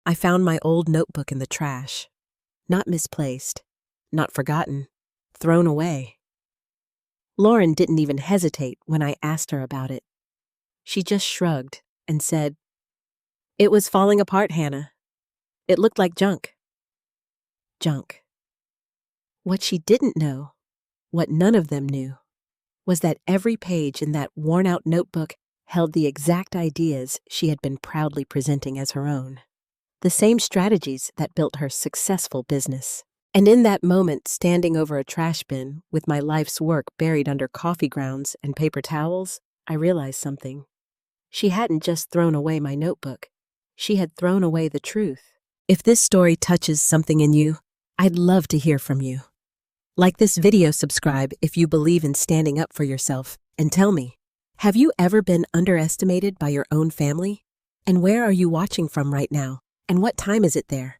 I found my old notebook in the trash. Not misplaced, not forgotten, thrown away. Lauren didn't even hesitate when I asked her about it. She just shrugged and said, "It was falling apart, Hannah. It looked like junk." Junk. What she didn't know, what none of them knew, was that every page in that worn-out notebook held the exact ideas she had been proudly presenting as her own. The same strategies that built her successful business. And in that moment, standing over a trash bin with my life's work buried under coffee grounds and paper towels, I realized something. She hadn't just thrown away my notebook. She had thrown away the truth. If this story touches something in you, I'd love to hear from you. Like this video, subscribe if you believe in standing up for yourself, and tell me, have you ever been underestimated by your own family? And where are you watching from right now? And what time is it there?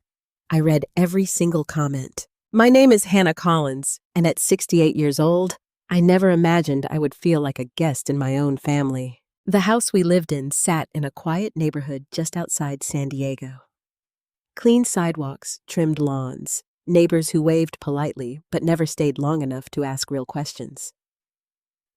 I read every single comment. My name is Hannah Collins, and at 68 years old, I never imagined I would feel like a guest in my own family. The house we lived in sat in a quiet neighborhood just outside San Diego. Clean sidewalks, trimmed lawns, neighbors who waved politely but never stayed long enough to ask real questions.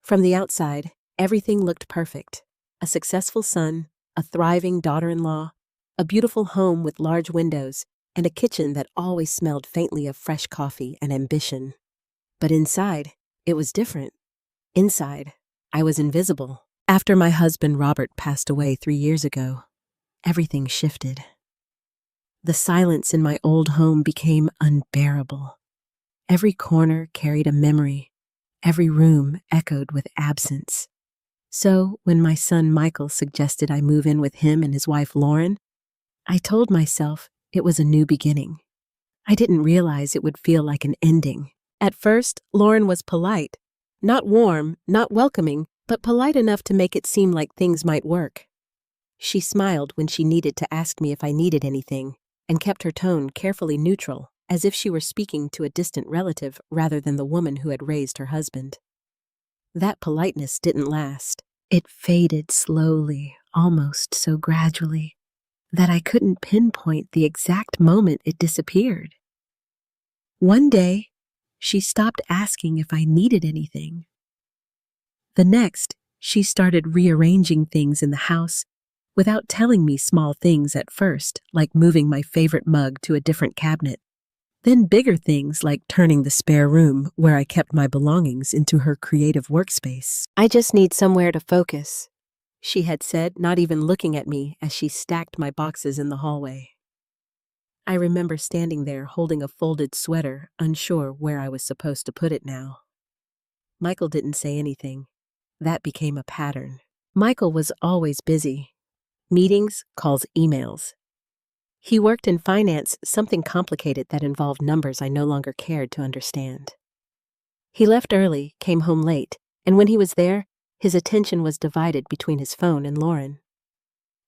From the outside, everything looked perfect. A successful son, a thriving daughter-in-law, a beautiful home with large windows, and a kitchen that always smelled faintly of fresh coffee and ambition. But inside, it was different. Inside, I was invisible. After my husband Robert passed away 3 years ago, everything shifted. The silence in my old home became unbearable. Every corner carried a memory. Every room echoed with absence. So, when my son Michael suggested I move in with him and his wife Lauren, I told myself it was a new beginning. I didn't realize it would feel like an ending. At first, Lauren was polite. Not warm, not welcoming, but polite enough to make it seem like things might work. She smiled when she needed to ask me if I needed anything, and kept her tone carefully neutral, as if she were speaking to a distant relative rather than the woman who had raised her husband. That politeness didn't last. It faded slowly, almost so gradually, that I couldn't pinpoint the exact moment it disappeared. One day, she stopped asking if I needed anything. The next, she started rearranging things in the house without telling me small things at first, like moving my favorite mug to a different cabinet. Then bigger things like turning the spare room where I kept my belongings into her creative workspace. "I just need somewhere to focus," she had said, not even looking at me as she stacked my boxes in the hallway. I remember standing there holding a folded sweater, unsure where I was supposed to put it now. Michael didn't say anything. That became a pattern. Michael was always busy. Meetings, calls, emails. He worked in finance, something complicated that involved numbers I no longer cared to understand. He left early, came home late, and when he was there, his attention was divided between his phone and Lauren.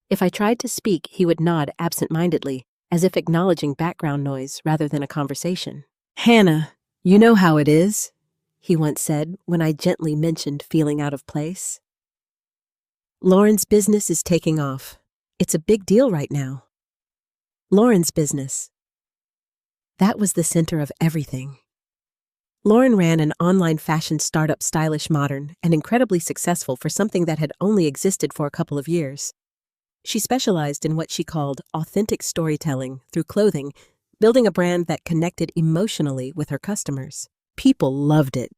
If I tried to speak, he would nod absent-mindedly, as if acknowledging background noise rather than a conversation. "Hannah, you know how it is," he once said when I gently mentioned feeling out of place. "Lauren's business is taking off. It's a big deal right now." Lauren's business. That was the center of everything. Lauren ran an online fashion startup, stylish, modern, and incredibly successful for something that had only existed for a couple of years. She specialized in what she called authentic storytelling through clothing, building a brand that connected emotionally with her customers. People loved it.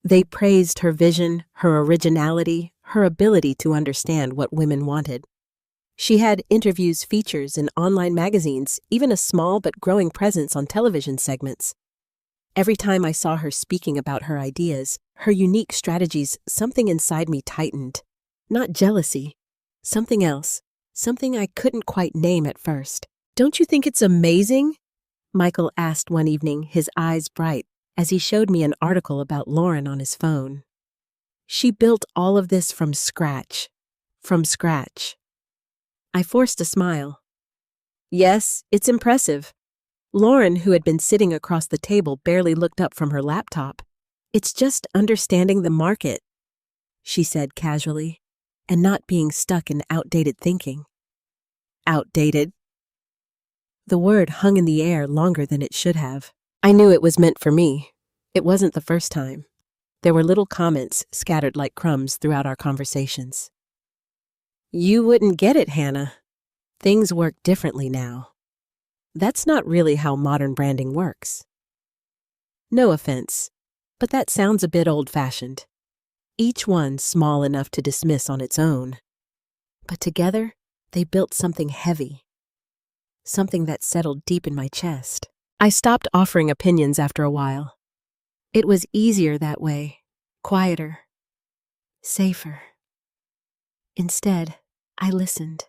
They praised her vision, her originality, her ability to understand what women wanted. She had interviews, features in online magazines, even a small but growing presence on television segments. Every time I saw her speaking about her ideas, her unique strategies, something inside me tightened. Not jealousy, something else, something I couldn't quite name at first. "Don't you think it's amazing?" Michael asked one evening, his eyes bright, as he showed me an article about Lauren on his phone. "She built all of this from scratch. From scratch." I forced a smile. "Yes, it's impressive." Lauren, who had been sitting across the table, barely looked up from her laptop. "It's just understanding the market," she said casually, "and not being stuck in outdated thinking." Outdated? The word hung in the air longer than it should have. I knew it was meant for me. It wasn't the first time. There were little comments scattered like crumbs throughout our conversations. You wouldn't get it, Hannah. Things work differently now. That's not really how modern branding works. No offense, but that sounds a bit old-fashioned. Each one small enough to dismiss on its own. But together, they built something heavy. Something that settled deep in my chest. I stopped offering opinions after a while. It was easier that way, quieter, safer. Instead, I listened.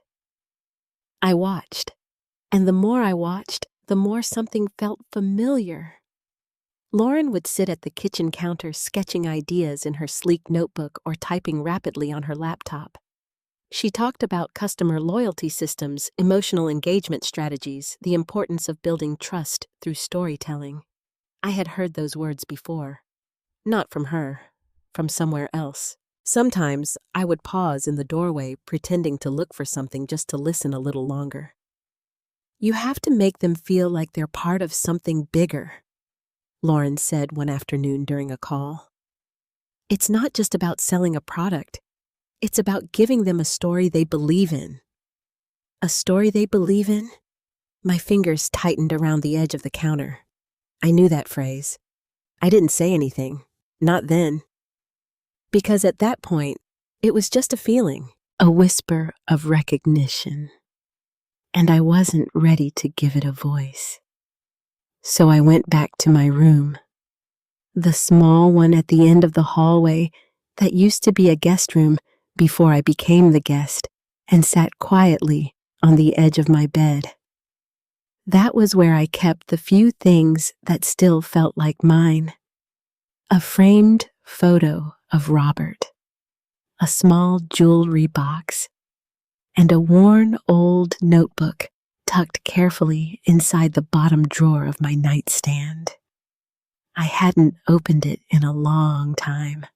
I watched, and the more I watched, the more something felt familiar. Lauren would sit at the kitchen counter sketching ideas in her sleek notebook or typing rapidly on her laptop. She talked about customer loyalty systems, emotional engagement strategies, the importance of building trust through storytelling. I had heard those words before. Not from her, from somewhere else. Sometimes I would pause in the doorway, pretending to look for something just to listen a little longer. You have to make them feel like they're part of something bigger, Lauren said one afternoon during a call. It's not just about selling a product. It's about giving them a story they believe in. A story they believe in? My fingers tightened around the edge of the counter. I knew that phrase. I didn't say anything. Not then. Because at that point, it was just a feeling, a whisper of recognition. And I wasn't ready to give it a voice. So I went back to my room. The small one at the end of the hallway that used to be a guest room before I became the guest, and sat quietly on the edge of my bed. That was where I kept the few things that still felt like mine. A framed photo of Robert, a small jewelry box, and a worn old notebook tucked carefully inside the bottom drawer of my nightstand. I hadn't opened it in a long time.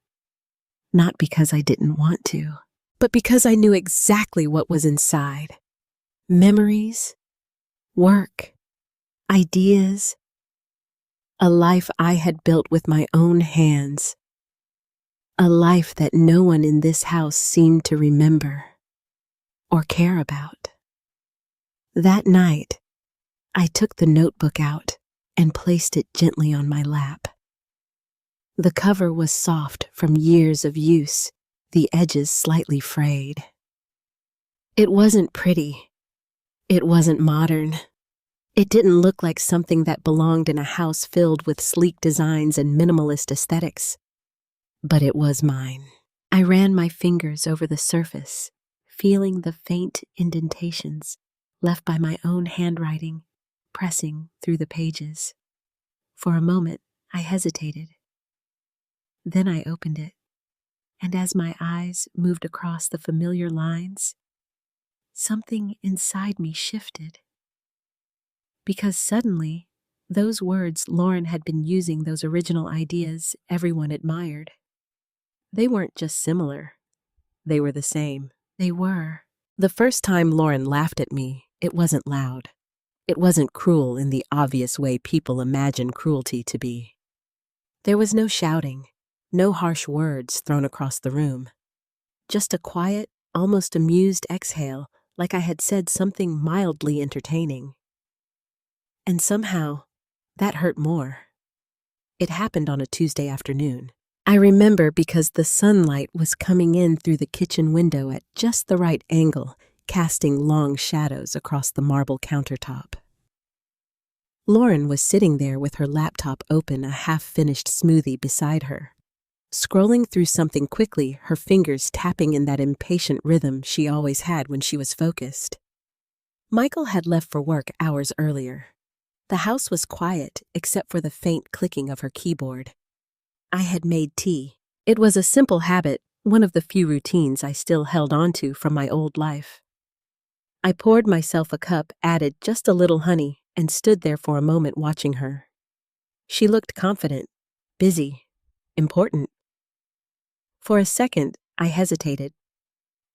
Not because I didn't want to, but because I knew exactly what was inside. Memories, work, ideas, a life I had built with my own hands. A life that no one in this house seemed to remember or care about. That night, I took the notebook out and placed it gently on my lap. The cover was soft from years of use, the edges slightly frayed. It wasn't pretty. It wasn't modern. It didn't look like something that belonged in a house filled with sleek designs and minimalist aesthetics. But it was mine. I ran my fingers over the surface, feeling the faint indentations left by my own handwriting, pressing through the pages. For a moment, I hesitated. Then I opened it, and as my eyes moved across the familiar lines, something inside me shifted. Because suddenly, those words Lauren had been using, those original ideas everyone admired, they weren't just similar. They were the same. They were. The first time Lauren laughed at me, it wasn't loud. It wasn't cruel in the obvious way people imagine cruelty to be. There was no shouting, no harsh words thrown across the room. Just a quiet, almost amused exhale, like I had said something mildly entertaining. And somehow, that hurt more. It happened on a Tuesday afternoon. I remember because the sunlight was coming in through the kitchen window at just the right angle, casting long shadows across the marble countertop. Lauren was sitting there with her laptop open, a half-finished smoothie beside her. Scrolling through something quickly, her fingers tapping in that impatient rhythm she always had when she was focused. Michael had left for work hours earlier. The house was quiet except for the faint clicking of her keyboard. I had made tea. It was a simple habit, one of the few routines I still held on to from my old life. I poured myself a cup, added just a little honey, and stood there for a moment watching her. She looked confident, busy, important. For a second, I hesitated.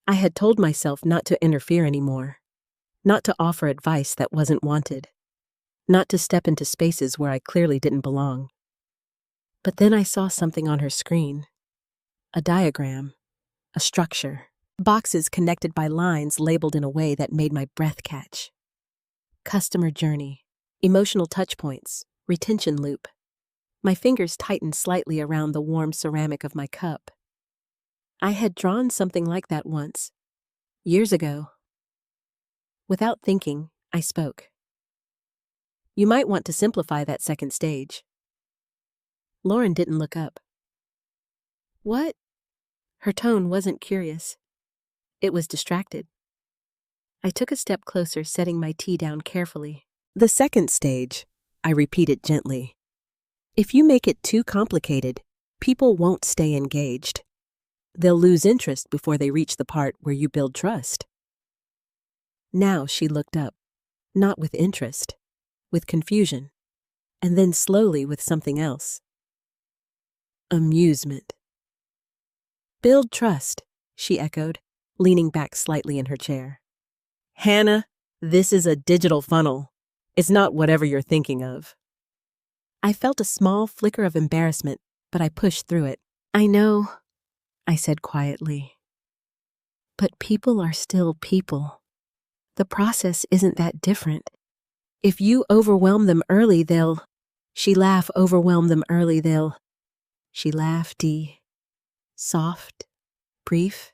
I had told myself not to interfere anymore, not to offer advice that wasn't wanted. not to step into spaces where I clearly didn't belong. But then I saw something on her screen. A diagram, a structure, boxes connected by lines labeled in a way that made my breath catch. Customer journey, emotional touchpoints, retention loop. My fingers tightened slightly around the warm ceramic of my cup. I had drawn something like that once, years ago. Without thinking, I spoke. You might want to simplify that second stage. Lauren didn't look up. What? Her tone wasn't curious. It was distracted. I took a step closer, setting my tea down carefully. The second stage, I repeated gently. If you make it too complicated, people won't stay engaged. They'll lose interest before they reach the part where you build trust. Now she looked up, not with interest, with confusion, and then slowly with something else. Amusement. Build trust, she echoed, leaning back slightly in her chair. Hannah, this is a digital funnel. It's not whatever you're thinking of. I felt a small flicker of embarrassment, but I pushed through it. I know, I said quietly. But people are still people. The process isn't that different. If you overwhelm them early, She laughed, overwhelm them early, She laughed, soft, brief,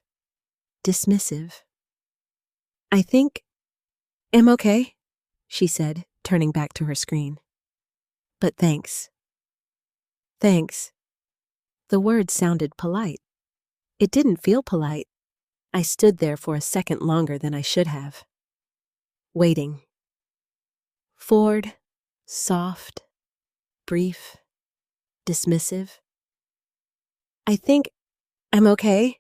dismissive. I think I'm okay, she said, turning back to her screen. But thanks. Thanks. The word sounded polite. It didn't feel polite. I stood there for a second longer than I should have. Waiting. Ford, soft, brief, dismissive. I think I'm okay,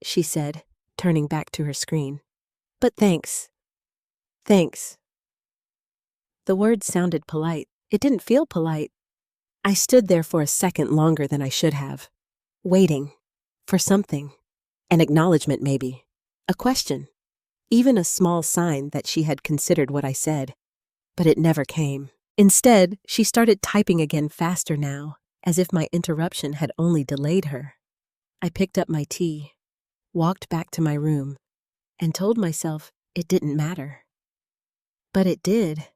she said, turning back to her screen. But thanks. Thanks. The word sounded polite. It didn't feel polite. I stood there for a second longer than I should have. Waiting. For something. An acknowledgement, maybe. A question. Even a small sign that she had considered what I said. But it never came. Instead, she started typing again faster now, as if my interruption had only delayed her. I picked up my tea, walked back to my room, and told myself it didn't matter. But it did,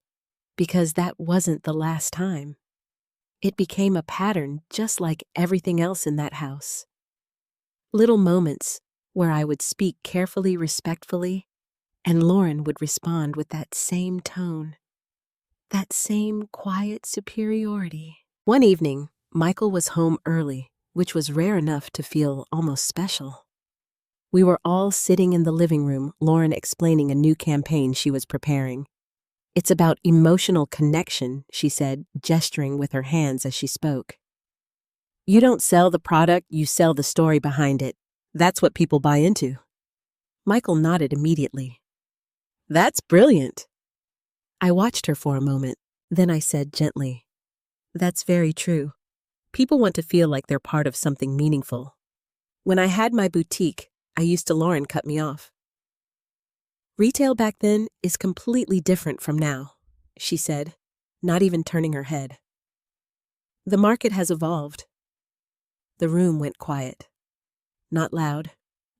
because that wasn't the last time. It became a pattern just like everything else in that house. Little moments where I would speak carefully, respectfully, and Lauren would respond with that same tone, that same quiet superiority. One evening, Michael was home early, which was rare enough to feel almost special. We were all sitting in the living room, Lauren explaining a new campaign she was preparing. It's about emotional connection, she said, gesturing with her hands as she spoke. You don't sell the product, you sell the story behind it. That's what people buy into. Michael nodded immediately. That's brilliant. I watched her for a moment. Then I said gently, that's very true. People want to feel like they're part of something meaningful. When I had my boutique, I used to Lauren cut me off. Retail back then is completely different from now, she said, not even turning her head. The market has evolved. The room went quiet. Not loud,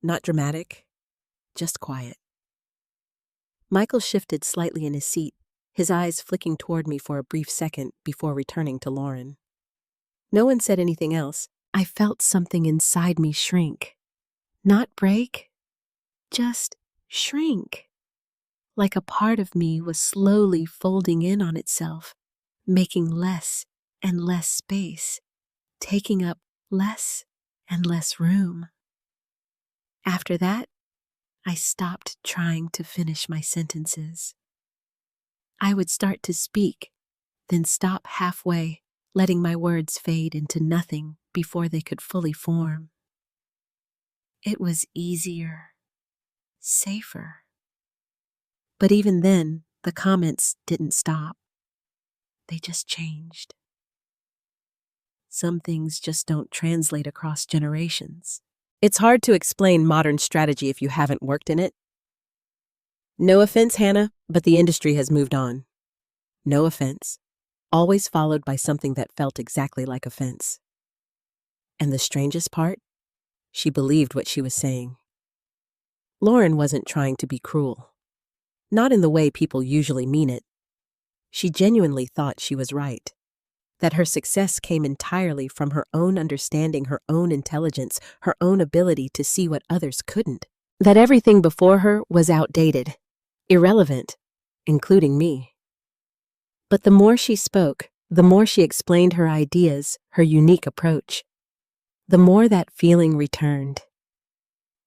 not dramatic, just quiet. Michael shifted slightly in his seat, his eyes flicking toward me for a brief second before returning to Lauren. No one said anything else. I felt something inside me shrink. Not break, just shrink. Like a part of me was slowly folding in on itself, making less and less space, taking up less and less room. After that, I stopped trying to finish my sentences. I would start to speak, then stop halfway, letting my words fade into nothing before they could fully form. It was easier, safer. But even then, the comments didn't stop. They just changed. Some things just don't translate across generations. It's hard to explain modern strategy if you haven't worked in it. No offense, Hannah, but the industry has moved on. no offense, always followed by something that felt exactly like offense. And the strangest part? She believed what she was saying. Lauren wasn't trying to be cruel. Not in the way people usually mean it. She genuinely thought she was right. That her success came entirely from her own understanding, her own intelligence, her own ability to see what others couldn't. That everything before her was outdated, irrelevant, including me. But the more she spoke, the more she explained her ideas, her unique approach, the more that feeling returned.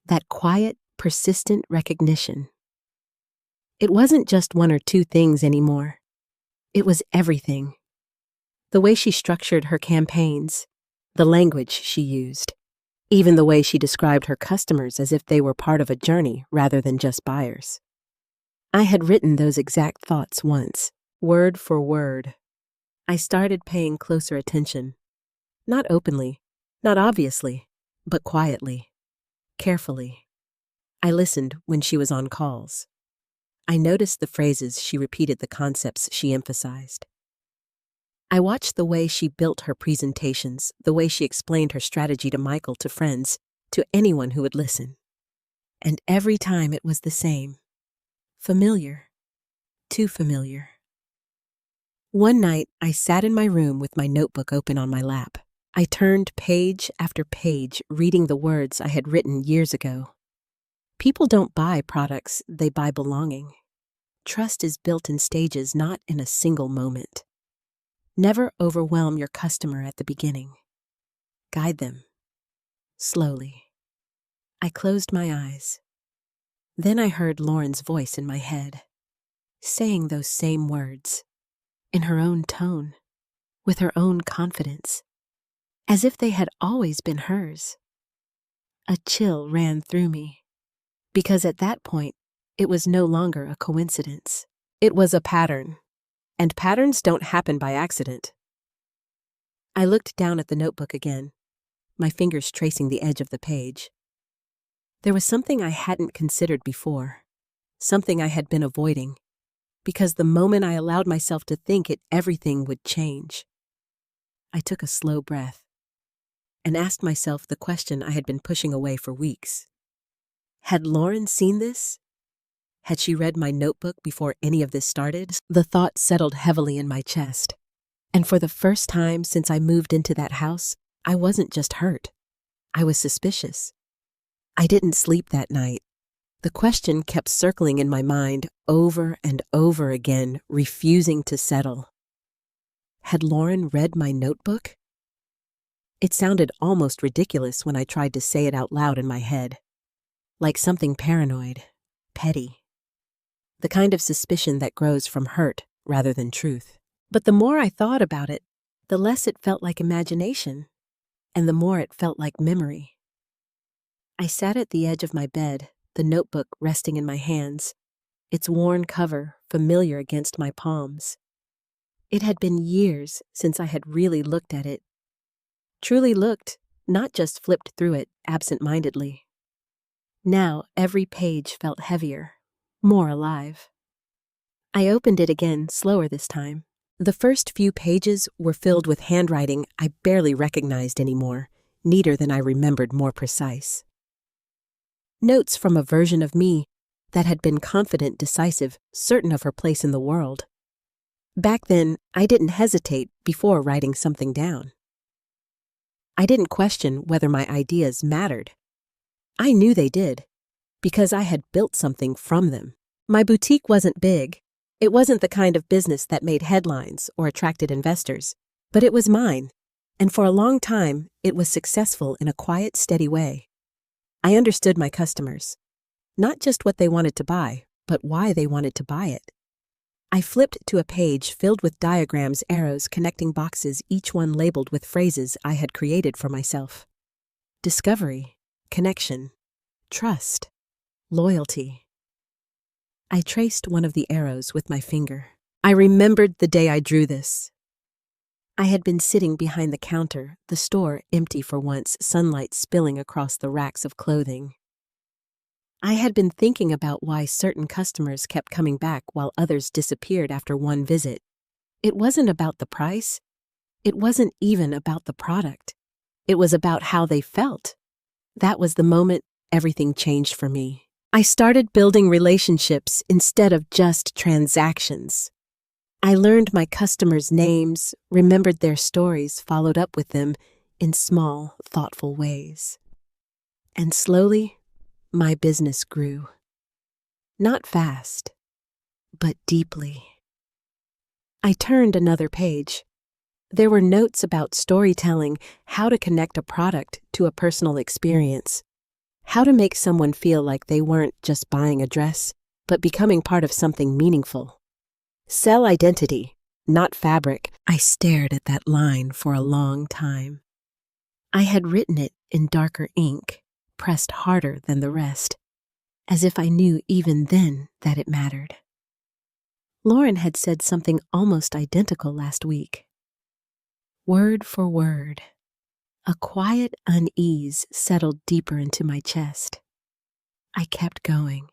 That quiet, persistent recognition. It wasn't just one or two things anymore. It was everything. The way she structured her campaigns, the language she used, even the way she described her customers as if they were part of a journey rather than just buyers. I had written those exact thoughts once, word for word. I started paying closer attention. Not openly, not obviously, but quietly, carefully. I listened when she was on calls. I noticed the phrases she repeated, the concepts she emphasized. I watched the way she built her presentations, the way she explained her strategy to Michael, to friends, to anyone who would listen. And every time it was the same. Familiar. Too familiar. One night, I sat in my room with my notebook open on my lap. I turned page after page, reading the words I had written years ago. People don't buy products, they buy belonging. Trust is built in stages, not in a single moment. Never overwhelm your customer at the beginning. Guide them. Slowly. I closed my eyes. Then I heard Lauren's voice in my head, saying those same words, in her own tone, with her own confidence, as if they had always been hers. A chill ran through me, because at that point, it was no longer a coincidence. It was a pattern. And patterns don't happen by accident. I looked down at the notebook again, my fingers tracing the edge of the page. There was something I hadn't considered before, something I had been avoiding, because the moment I allowed myself to think it, everything would change. I took a slow breath and asked myself the question I had been pushing away for weeks. Had Lauren seen this? Had she read my notebook before any of this started? The thought settled heavily in my chest. And for the first time since I moved into that house, I wasn't just hurt. I was suspicious. I didn't sleep that night. The question kept circling in my mind over and over again, refusing to settle. Had Lauren read my notebook? It sounded almost ridiculous when I tried to say it out loud in my head. Like something paranoid, petty. The kind of suspicion that grows from hurt rather than truth. But the more I thought about it, the less it felt like imagination, and the more it felt like memory. I sat at the edge of my bed, the notebook resting in my hands, its worn cover familiar against my palms. It had been years since I had really looked at it. Truly looked, not just flipped through it absent-mindedly. Now every page felt heavier, more alive. I opened it again, slower this time. The first few pages were filled with handwriting I barely recognized anymore, neater than I remembered, more precise. Notes from a version of me that had been confident, decisive, certain of her place in the world. Back then, I didn't hesitate before writing something down. I didn't question whether my ideas mattered. I knew they did, because I had built something from them. My boutique wasn't big. It wasn't the kind of business that made headlines or attracted investors, but it was mine, and for a long time, it was successful in a quiet, steady way. I understood my customers, not just what they wanted to buy, but why they wanted to buy it. I flipped to a page filled with diagrams, arrows, connecting boxes, each one labeled with phrases I had created for myself. Discovery, connection, trust, loyalty. I traced one of the arrows with my finger. I remembered the day I drew this. I had been sitting behind the counter, the store empty for once, sunlight spilling across the racks of clothing. I had been thinking about why certain customers kept coming back while others disappeared after one visit. It wasn't about the price. It wasn't even about the product. It was about how they felt. That was the moment everything changed for me. I started building relationships instead of just transactions. I learned my customers' names, remembered their stories, followed up with them in small, thoughtful ways. And slowly, my business grew. Not fast, but deeply. I turned another page. There were notes about storytelling, how to connect a product to a personal experience, how to make someone feel like they weren't just buying a dress, but becoming part of something meaningful. Sell identity, not fabric. I stared at that line for a long time. I had written it in darker ink, pressed harder than the rest, as if I knew even then that it mattered. Lauren had said something almost identical last week. Word for word. A quiet unease settled deeper into my chest. I kept going.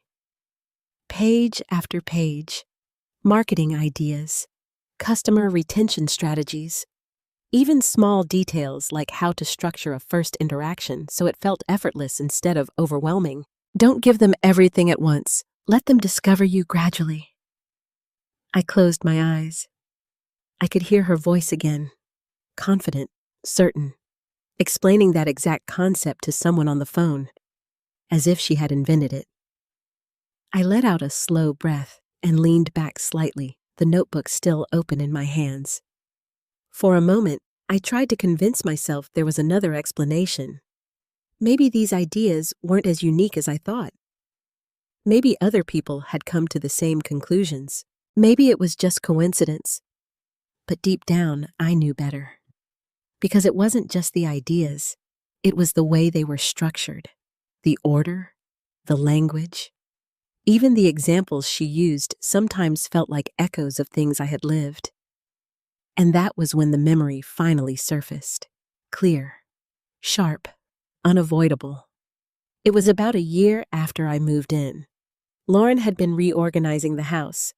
Page after page, marketing ideas, customer retention strategies, even small details like how to structure a first interaction so it felt effortless instead of overwhelming. Don't give them everything at once. Let them discover you gradually. I closed my eyes. I could hear her voice again, confident, certain, explaining that exact concept to someone on the phone, as if she had invented it. I let out a slow breath and leaned back slightly, the notebook still open in my hands. For a moment, I tried to convince myself there was another explanation. Maybe these ideas weren't as unique as I thought. Maybe other people had come to the same conclusions. Maybe it was just coincidence. But deep down, I knew better. Because it wasn't just the ideas, it was the way they were structured, the order, the language. Even the examples she used sometimes felt like echoes of things I had lived. And that was when the memory finally surfaced, clear, sharp, unavoidable. It was about a year after I moved in. Lauren had been reorganizing the house,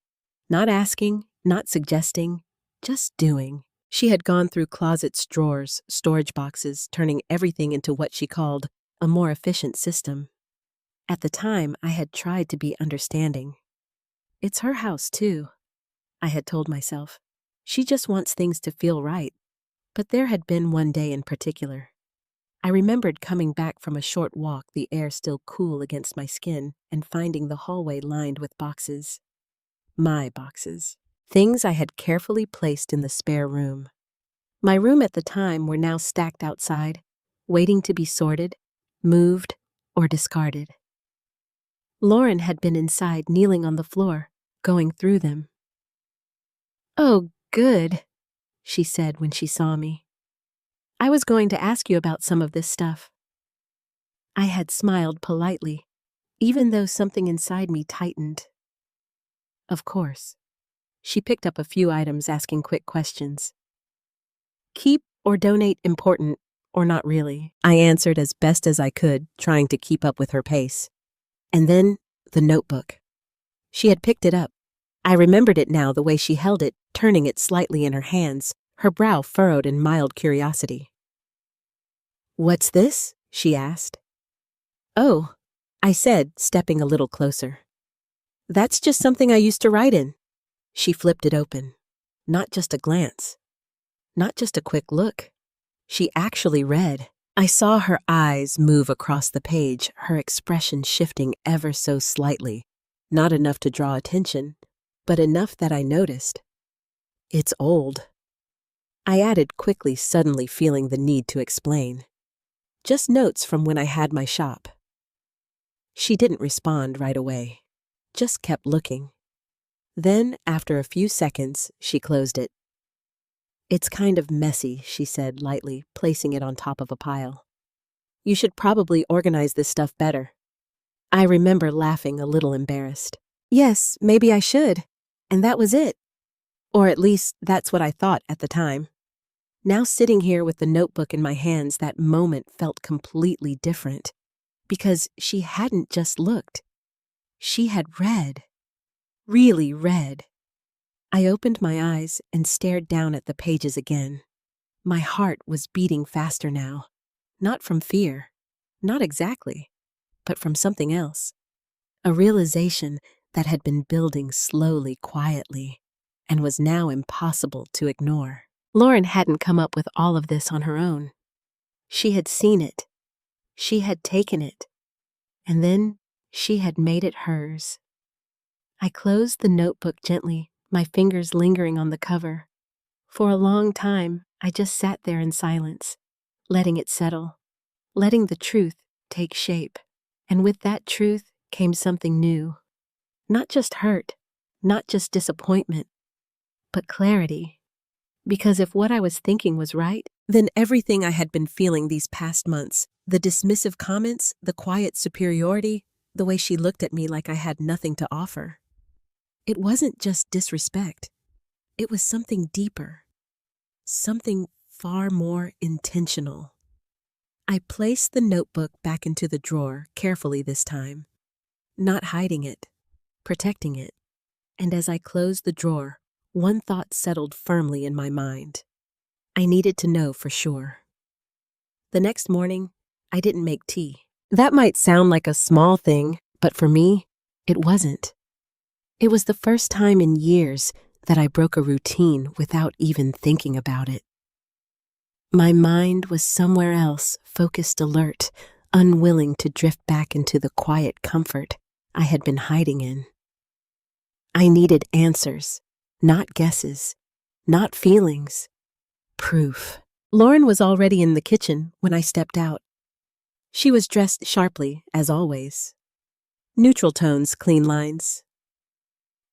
not asking, not suggesting, just doing. She had gone through closets, drawers, storage boxes, turning everything into what she called a more efficient system. At the time, I had tried to be understanding. It's her house, too, I had told myself. She just wants things to feel right. But there had been one day in particular. I remembered coming back from a short walk, the air still cool against my skin, and finding the hallway lined with boxes. My boxes. Things I had carefully placed in the spare room. My room at the time were now stacked outside, waiting to be sorted, moved, or discarded. Lauren had been inside, kneeling on the floor, going through them. "Oh, good," she said when she saw me. "I was going to ask you about some of this stuff." I had smiled politely, even though something inside me tightened. Of course. She picked up a few items, asking quick questions. "Keep or donate important, or not really?" I answered as best as I could, trying to keep up with her pace. And then, the notebook. She had picked it up. I remembered it now, the way she held it, turning it slightly in her hands, her brow furrowed in mild curiosity. "What's this?" she asked. "Oh," I said, stepping a little closer. "That's just something I used to write in." She flipped it open. Not just a glance. Not just a quick look. She actually read. I saw her eyes move across the page, her expression shifting ever so slightly. Not enough to draw attention, but enough that I noticed. "It's old," I added quickly, suddenly feeling the need to explain. "Just notes from when I had my shop." She didn't respond right away, just kept looking. Then, after a few seconds, she closed it. "It's kind of messy," she said lightly, placing it on top of a pile. "You should probably organize this stuff better." I remember laughing, a little embarrassed. Yes, maybe I should. And that was it. Or at least that's what I thought at the time. Now sitting here with the notebook in my hands, that moment felt completely different. Because she hadn't just looked. She had read. Really read. I opened my eyes and stared down at the pages again. My heart was beating faster now. Not from fear, not exactly, but from something else. A realization that had been building slowly, quietly, and was now impossible to ignore. Lauren hadn't come up with all of this on her own. She had seen it. She had taken it. And then she had made it hers. I closed the notebook gently, my fingers lingering on the cover. For a long time, I just sat there in silence, letting it settle, letting the truth take shape. And with that truth came something new. Not just hurt, not just disappointment, but clarity. Because if what I was thinking was right, then everything I had been feeling these past months, the dismissive comments, the quiet superiority, the way she looked at me like I had nothing to offer. It wasn't just disrespect. It was something deeper, something far more intentional. I placed the notebook back into the drawer carefully this time, not hiding it, protecting it. And as I closed the drawer, one thought settled firmly in my mind. I needed to know for sure. The next morning, I didn't make tea. That might sound like a small thing, but for me, it wasn't. It was the first time in years that I broke a routine without even thinking about it. My mind was somewhere else, focused, alert, unwilling to drift back into the quiet comfort I had been hiding in. I needed answers, not guesses, not feelings, proof. Lauren was already in the kitchen when I stepped out. She was dressed sharply, as always. Neutral tones, clean lines.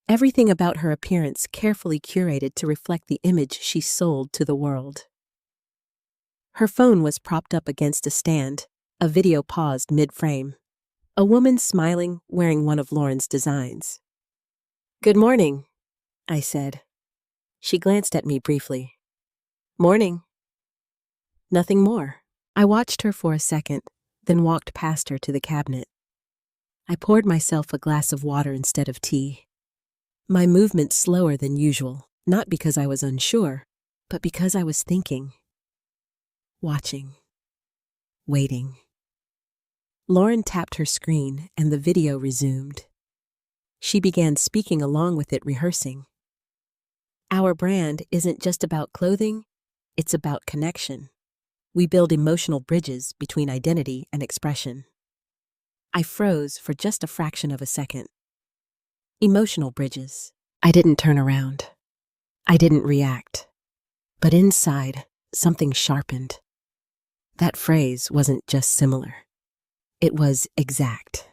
Everything about her appearance carefully curated to reflect the image she sold to the world. Her phone was propped up against a stand, a video paused mid-frame. A woman smiling, wearing one of Lauren's designs. "Good morning," I said. She glanced at me briefly. "Morning." Nothing more. I watched her for a second, then walked past her to the cabinet. I poured myself a glass of water instead of tea. My movement slower than usual, not because I was unsure, but because I was thinking. Watching. Waiting. Lauren tapped her screen and the video resumed. She began speaking along with it, rehearsing. Our brand isn't just about clothing, it's about connection. We build emotional bridges between identity and expression. I froze for just a fraction of a second. Emotional bridges. I didn't turn around. I didn't react. But inside, something sharpened. That phrase wasn't just similar. It was exact.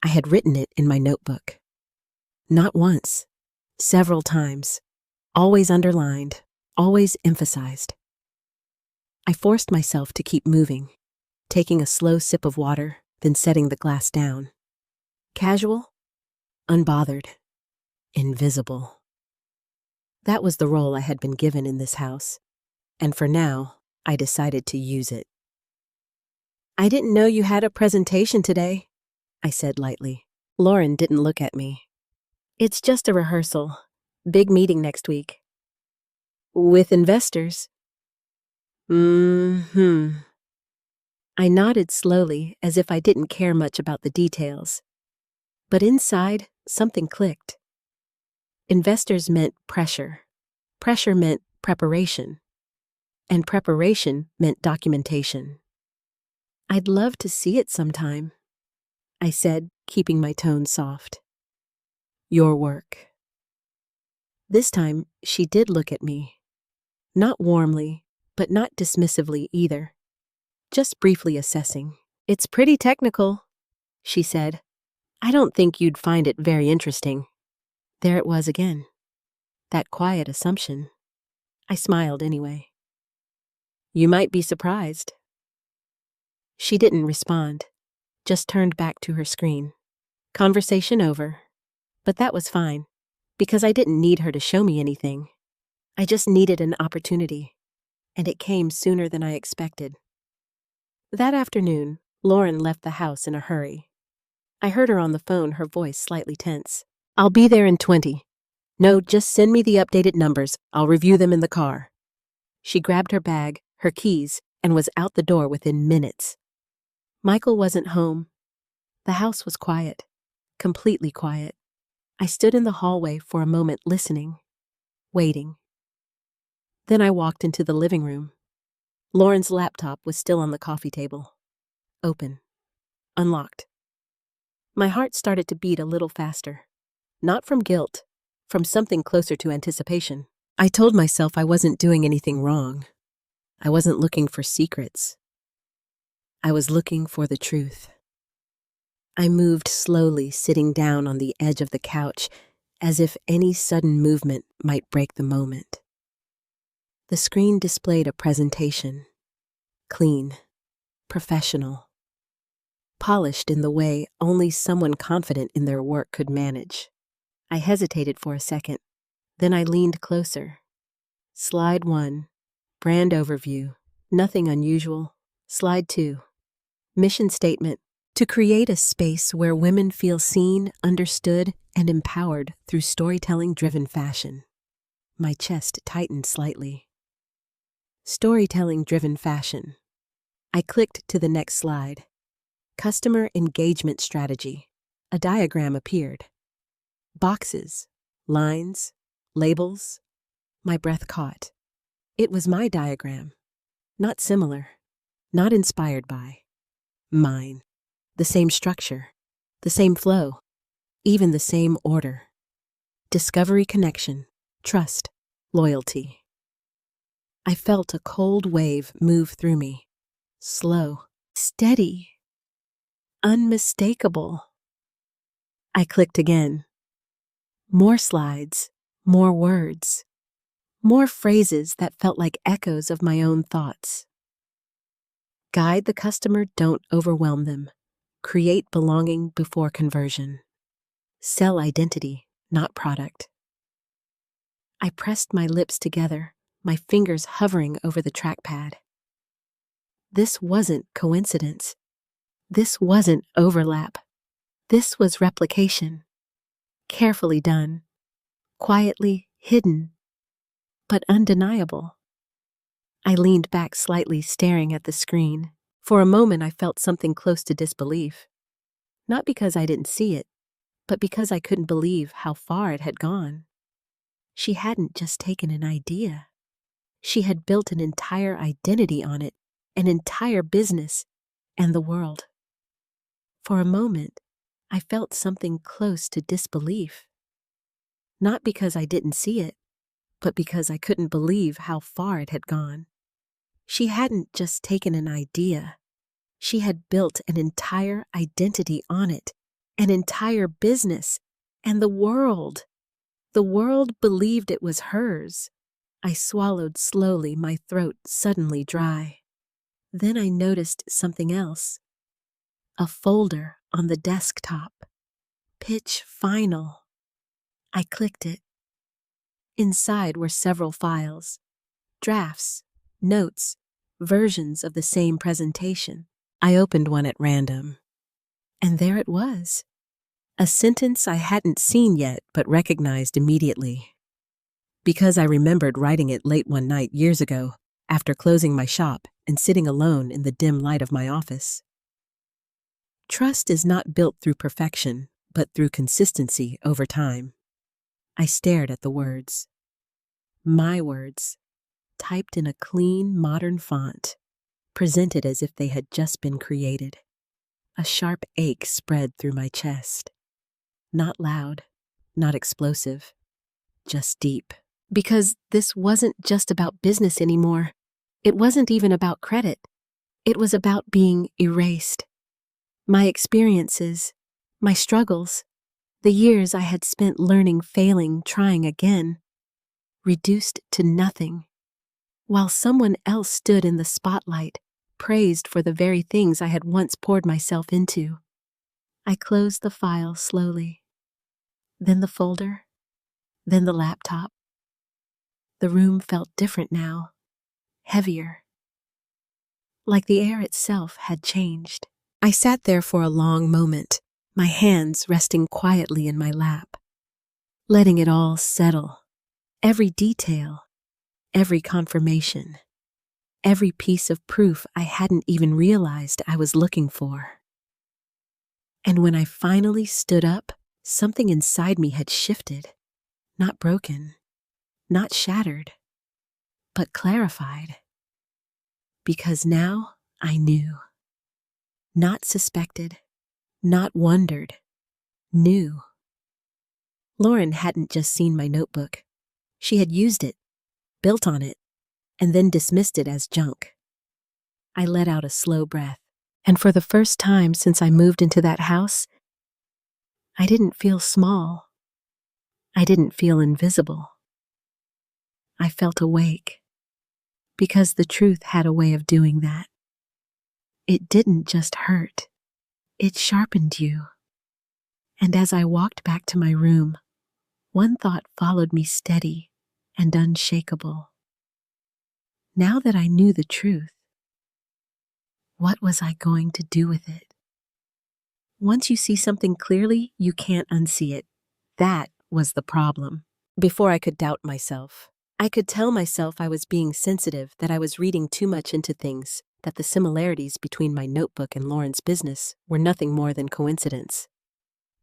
I had written it in my notebook. Not once, several times, always underlined, always emphasized. I forced myself to keep moving, taking a slow sip of water, then setting the glass down. Casual, unbothered, invisible. That was the role I had been given in this house, and for now, I decided to use it. "I didn't know you had a presentation today," I said lightly. Lauren didn't look at me. "It's just a rehearsal. Big meeting next week." "With investors?" I nodded slowly, as if I didn't care much about the details. But inside, something clicked. Investors meant pressure. Pressure meant preparation. And preparation meant documentation. "I'd love to see it sometime," I said, keeping my tone soft. "Your work." This time, she did look at me. Not warmly, but not dismissively either. Just briefly assessing. "It's pretty technical," she said. "I don't think you'd find it very interesting." There it was again. That quiet assumption. I smiled anyway. "You might be surprised." She didn't respond, just turned back to her screen. Conversation over. But that was fine, because I didn't need her to show me anything. I just needed an opportunity, and it came sooner than I expected. That afternoon, Lauren left the house in a hurry. I heard her on the phone, her voice slightly tense. "I'll be there in 20. No, just send me the updated numbers. I'll review them in the car. She grabbed her bag, her keys, and was out the door within minutes. Michael wasn't home. The house was quiet, completely quiet. I stood in the hallway for a moment listening, waiting. Then I walked into the living room. Lauren's laptop was still on the coffee table. Open. Unlocked. My heart started to beat a little faster. Not from guilt, from something closer to anticipation. I told myself I wasn't doing anything wrong. I wasn't looking for secrets. I was looking for the truth. I moved slowly, sitting down on the edge of the couch, as if any sudden movement might break the moment. The screen displayed a presentation. Clean, professional, polished in the way only someone confident in their work could manage. I hesitated for a second, then I leaned closer. Slide 1, brand overview, nothing unusual. Slide 2, mission statement, to create a space where women feel seen, understood, and empowered through storytelling-driven fashion. My chest tightened slightly. Storytelling-driven fashion. I clicked to the next slide. Customer engagement strategy. A diagram appeared. Boxes, lines, labels. My breath caught. It was my diagram. Not similar. Not inspired by. Mine. The same structure. The same flow. Even the same order. Discovery, connection, trust, loyalty. I felt a cold wave move through me. Slow, steady, unmistakable. I clicked again. More slides, more words, more phrases that felt like echoes of my own thoughts. Guide the customer, don't overwhelm them. Create belonging before conversion. Sell identity, not product. I pressed my lips together, my fingers hovering over the trackpad. This wasn't coincidence. This wasn't overlap. This was replication. Carefully done, quietly hidden, but undeniable. I leaned back slightly, staring at the screen. For a moment, I felt something close to disbelief. Not because I didn't see it, but because I couldn't believe how far it had gone. She hadn't just taken an idea. She had built an entire identity on it, an entire business, and the world. For a moment, I felt something close to disbelief. Not because I didn't see it, but because I couldn't believe how far it had gone. She hadn't just taken an idea. She had built an entire identity on it, an entire business, and the world. The world believed it was hers. I swallowed slowly, my throat suddenly dry. Then I noticed something else. A folder on the desktop. Pitch final. I clicked it. Inside were several files. Drafts, notes, versions of the same presentation. I opened one at random. And there it was. A sentence I hadn't seen yet but recognized immediately. Because I remembered writing it late one night years ago, after closing my shop and sitting alone in the dim light of my office. Trust is not built through perfection, but through consistency over time. I stared at the words. My words, typed in a clean, modern font, presented as if they had just been created. A sharp ache spread through my chest. Not loud, not explosive, just deep. Because this wasn't just about business anymore. It wasn't even about credit. It was about being erased. My experiences, my struggles, the years I had spent learning, failing, trying again, reduced to nothing. While someone else stood in the spotlight, praised for the very things I had once poured myself into. I closed the file slowly. Then the folder, then the laptop. The room felt different now, heavier. Like the air itself had changed. I sat there for a long moment, my hands resting quietly in my lap. letting it all settle. Every detail, every confirmation, every piece of proof I hadn't even realized I was looking for. And when I finally stood up, something inside me had shifted, not broken, not shattered, but clarified. Because now I knew. Not suspected, not wondered, knew. Lauren hadn't just seen my notebook. She had used it, built on it, and then dismissed it as junk. I let out a slow breath, and for the first time since I moved into that house, I didn't feel small. I didn't feel invisible. I felt awake, because the truth had a way of doing that. It didn't just hurt, it sharpened you. And as I walked back to my room, one thought followed me steady and unshakable. Now that I knew the truth, what was I going to do with it? Once you see something clearly, you can't unsee it. That was the problem. Before I could doubt myself, I could tell myself I was being sensitive, that I was reading too much into things, that the similarities between my notebook and Lauren's business were nothing more than coincidence.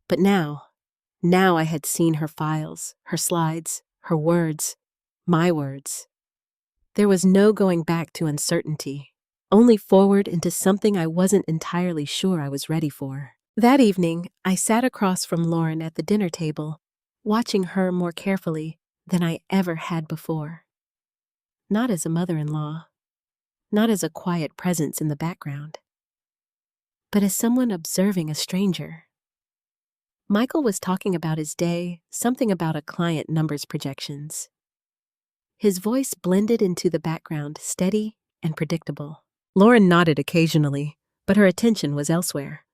But now I had seen her files, her slides, her words, my words. There was no going back to uncertainty, only forward into something I wasn't entirely sure I was ready for. That evening, I sat across from Lauren at the dinner table, watching her more carefully than I ever had before. Not as a mother-in-law, not as a quiet presence in the background, but as someone observing a stranger. Michael was talking about his day, something about a client numbers projections. His voice blended into the background, steady and predictable. Lauren nodded occasionally, but her attention was elsewhere.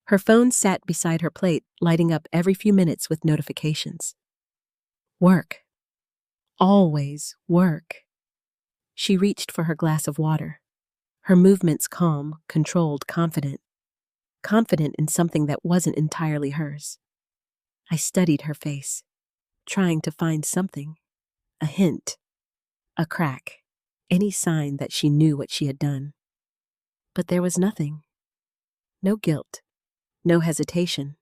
Her phone sat beside her plate, lighting up every few minutes with notifications. Work. Always work. She reached for her glass of water. Her movements calm, controlled, confident in something that wasn't entirely hers. I studied her face, trying to find something, a hint, a crack, any sign that she knew what she had done. But there was nothing. No guilt, no hesitation,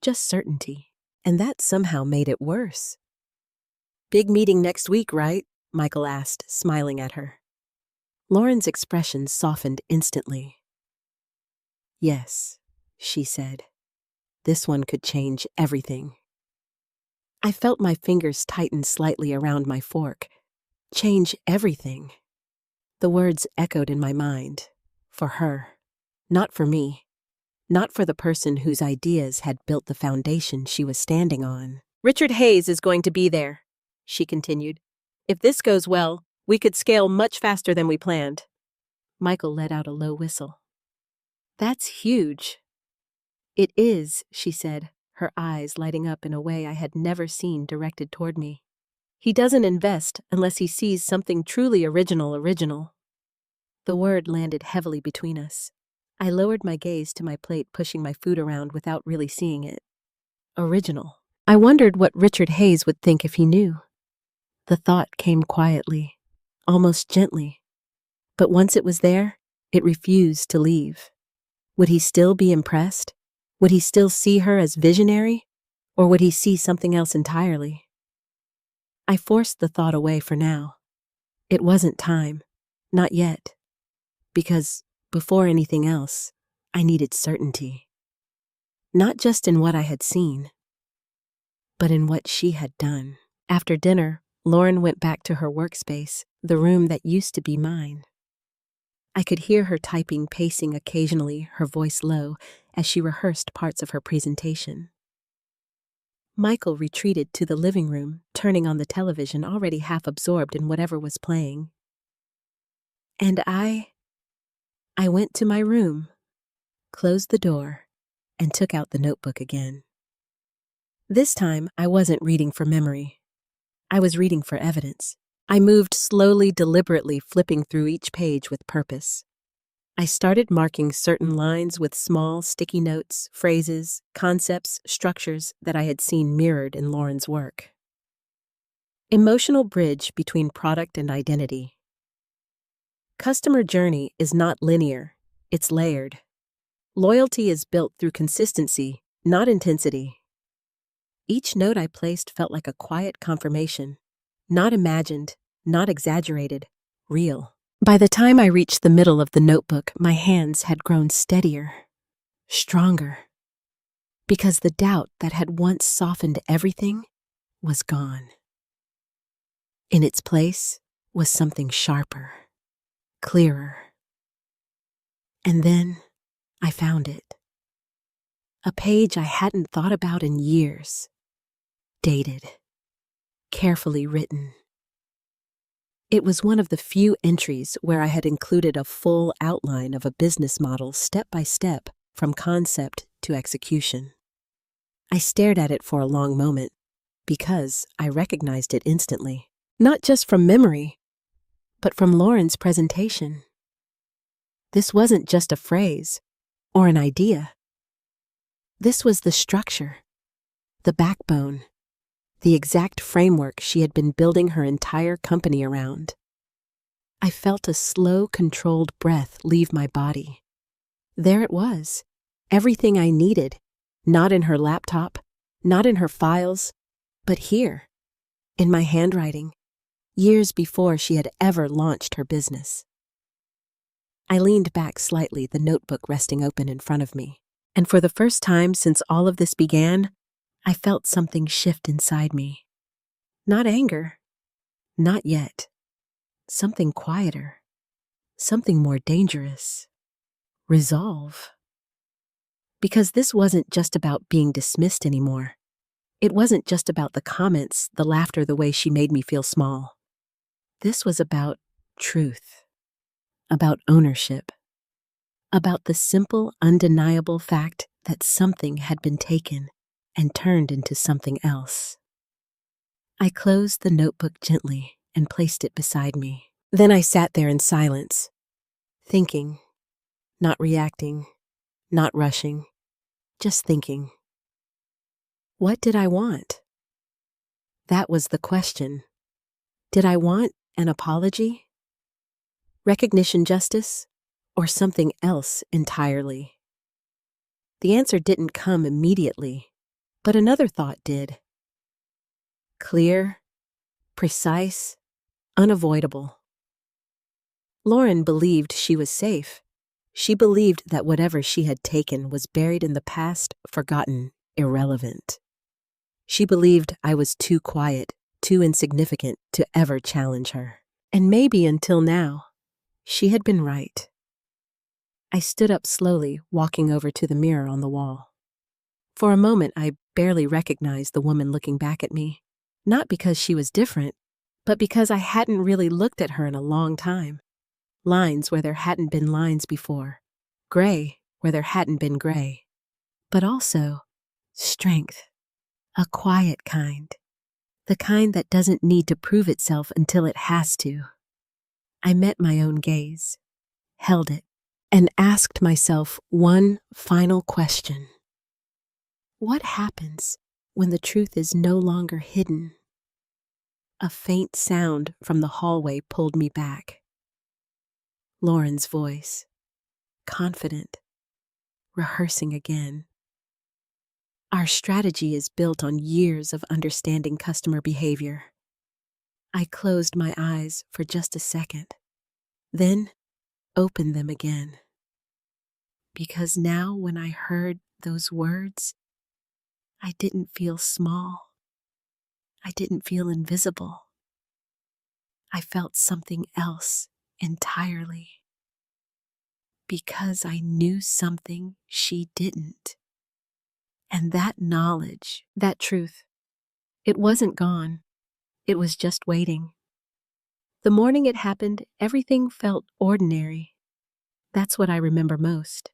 just certainty. And that somehow made it worse. "Big meeting next week, right?" Michael asked, smiling at her. Lauren's expression softened instantly. "Yes," she said. "This one could change everything." I felt my fingers tighten slightly around my fork. Change everything. The words echoed in my mind. For her. Not for me. Not for the person whose ideas had built the foundation she was standing on. "Richard Hayes is going to be there," she continued. "If this goes well, we could scale much faster than we planned." Michael let out a low whistle. "That's huge." "It is," she said, her eyes lighting up in a way I had never seen directed toward me. "He doesn't invest unless he sees something truly original. The word landed heavily between us. I lowered my gaze to my plate, pushing my food around without really seeing it. Original. I wondered what Richard Hayes would think if he knew. The thought came quietly, almost gently. But once it was there, it refused to leave. Would he still be impressed? Would he still see her as visionary? Or would he see something else entirely? I forced the thought away for now. It wasn't time. Not yet. Because, before anything else, I needed certainty. Not just in what I had seen, but in what she had done. After dinner, Lauren went back to her workspace, the room that used to be mine. I could hear her typing, pacing occasionally, her voice low, as she rehearsed parts of her presentation. Michael retreated to the living room, turning on the television, already half absorbed in whatever was playing. And I went to my room, closed the door, and took out the notebook again. This time, I wasn't reading for memory. I was reading for evidence. I moved slowly, deliberately, flipping through each page with purpose. I started marking certain lines with small, sticky notes, phrases, concepts, structures that I had seen mirrored in Lauren's work. Emotional bridge between product and identity. Customer journey is not linear, it's layered. Loyalty is built through consistency, not intensity. Each note I placed felt like a quiet confirmation, not imagined, not exaggerated, real. By the time I reached the middle of the notebook, my hands had grown steadier, stronger, because the doubt that had once softened everything was gone. In its place was something sharper, clearer. And then I found it. A page I hadn't thought about in years, dated, carefully written. It was one of the few entries where I had included a full outline of a business model step by step from concept to execution. I stared at it for a long moment because I recognized it instantly, not just from memory, but from Lauren's presentation. This wasn't just a phrase or an idea. This was the structure, the backbone, the exact framework she had been building her entire company around. I felt a slow, controlled breath leave my body. There it was, everything I needed, not in her laptop, not in her files, but here, in my handwriting, years before she had ever launched her business. I leaned back slightly, the notebook resting open in front of me, and for the first time since all of this began, I felt something shift inside me. Not anger, not yet. Something quieter, something more dangerous. Resolve. Because this wasn't just about being dismissed anymore. It wasn't just about the comments, the laughter, the way she made me feel small. This was about truth, about ownership, about the simple, undeniable fact that something had been taken and turned into something else. I closed the notebook gently and placed it beside me. Then I sat there in silence, thinking, not reacting, not rushing, just thinking. What did I want? That was the question. Did I want an apology? Recognition, justice, or something else entirely? The answer didn't come immediately, but another thought did. Clear, precise, unavoidable. Lauren believed she was safe. She believed that whatever she had taken was buried in the past, forgotten, irrelevant. She believed I was too quiet, too insignificant to ever challenge her. And maybe until now, she had been right. I stood up slowly, walking over to the mirror on the wall. For a moment, I barely recognized the woman looking back at me. Not because she was different, but because I hadn't really looked at her in a long time. Lines where there hadn't been lines before. Gray where there hadn't been gray. But also, strength. A quiet kind. The kind that doesn't need to prove itself until it has to. I met my own gaze, held it, and asked myself one final question. What happens when the truth is no longer hidden? A faint sound from the hallway pulled me back. Lauren's voice, confident, rehearsing again. Our strategy is built on years of understanding customer behavior. I closed my eyes for just a second, then opened them again. Because now when I heard those words, I didn't feel small. I didn't feel invisible. I felt something else entirely. Because I knew something she didn't. And that knowledge, that truth, it wasn't gone. It was just waiting. The morning it happened, everything felt ordinary. That's what I remember most.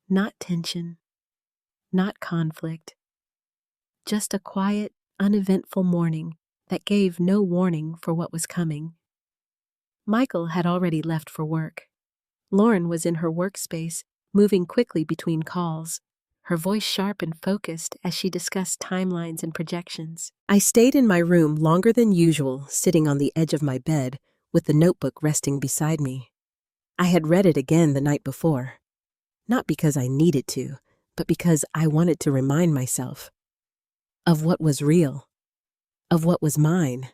Not tension, not conflict. Just a quiet, uneventful morning that gave no warning for what was coming. Michael had already left for work. Lauren was in her workspace, moving quickly between calls, her voice sharp and focused as she discussed timelines and projections. I stayed in my room longer than usual, sitting on the edge of my bed, with the notebook resting beside me. I had read it again the night before, not because I needed to, but because I wanted to remind myself of what was real, of what was mine.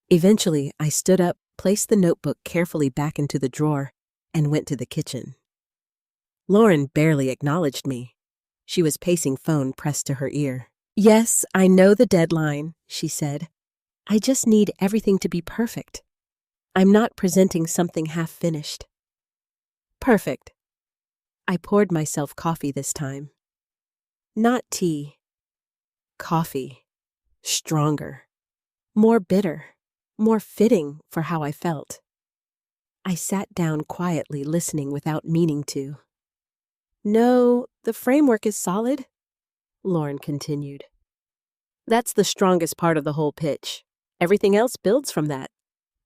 Eventually, I stood up, placed the notebook carefully back into the drawer, and went to the kitchen. Lauren barely acknowledged me. She was pacing phone pressed to her ear. "Yes, I know the deadline," she said. "I just need everything to be perfect. I'm not presenting something half-finished." "Perfect." I poured myself coffee this time. Not tea. Coffee. Stronger. More bitter. More fitting for how I felt. I sat down quietly, listening without meaning to. "No, the framework is solid," Lauren continued. "That's the strongest part of the whole pitch. Everything else builds from that.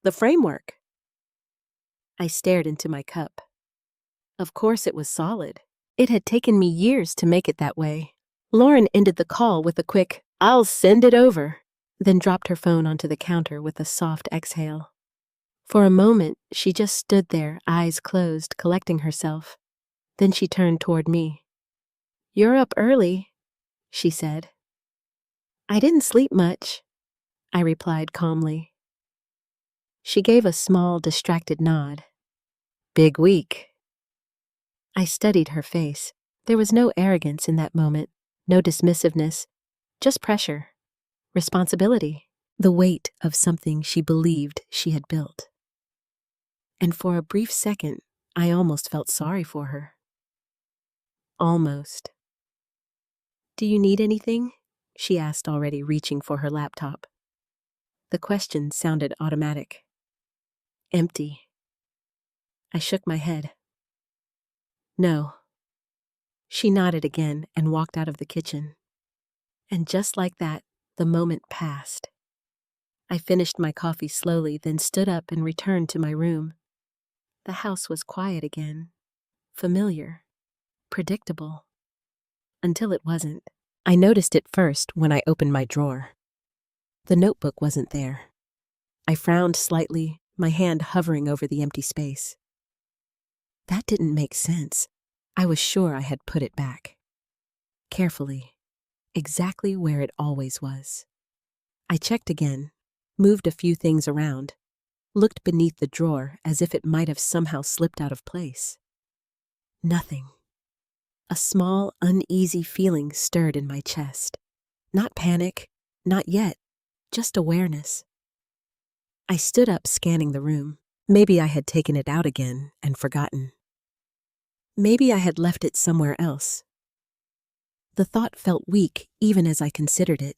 The framework." I stared into my cup. Of course it was solid. It had taken me years to make it that way. Lauren ended the call with a quick, "I'll send it over," then dropped her phone onto the counter with a soft exhale. For a moment, she just stood there, eyes closed, collecting herself. Then she turned toward me. "You're up early," she said. "I didn't sleep much," I replied calmly. She gave a small, distracted nod. "Big week." I studied her face. There was no arrogance in that moment, no dismissiveness, just pressure, responsibility, the weight of something she believed she had built. And for a brief second, I almost felt sorry for her. Almost. "Do you need anything?" she asked, already reaching for her laptop. The question sounded automatic. Empty. I shook my head. "No." She nodded again and walked out of the kitchen. And just like that, the moment passed. I finished my coffee slowly, then stood up and returned to my room. The house was quiet again. Familiar. Predictable. Until it wasn't. I noticed it first when I opened my drawer. The notebook wasn't there. I frowned slightly, my hand hovering over the empty space. That didn't make sense. I was sure I had put it back. Carefully. Exactly where it always was. I checked again, moved a few things around, looked beneath the drawer as if it might have somehow slipped out of place. Nothing. A small, uneasy feeling stirred in my chest. Not panic, not yet, just awareness. I stood up, scanning the room. Maybe I had taken it out again and forgotten. Maybe I had left it somewhere else. The thought felt weak even as I considered it,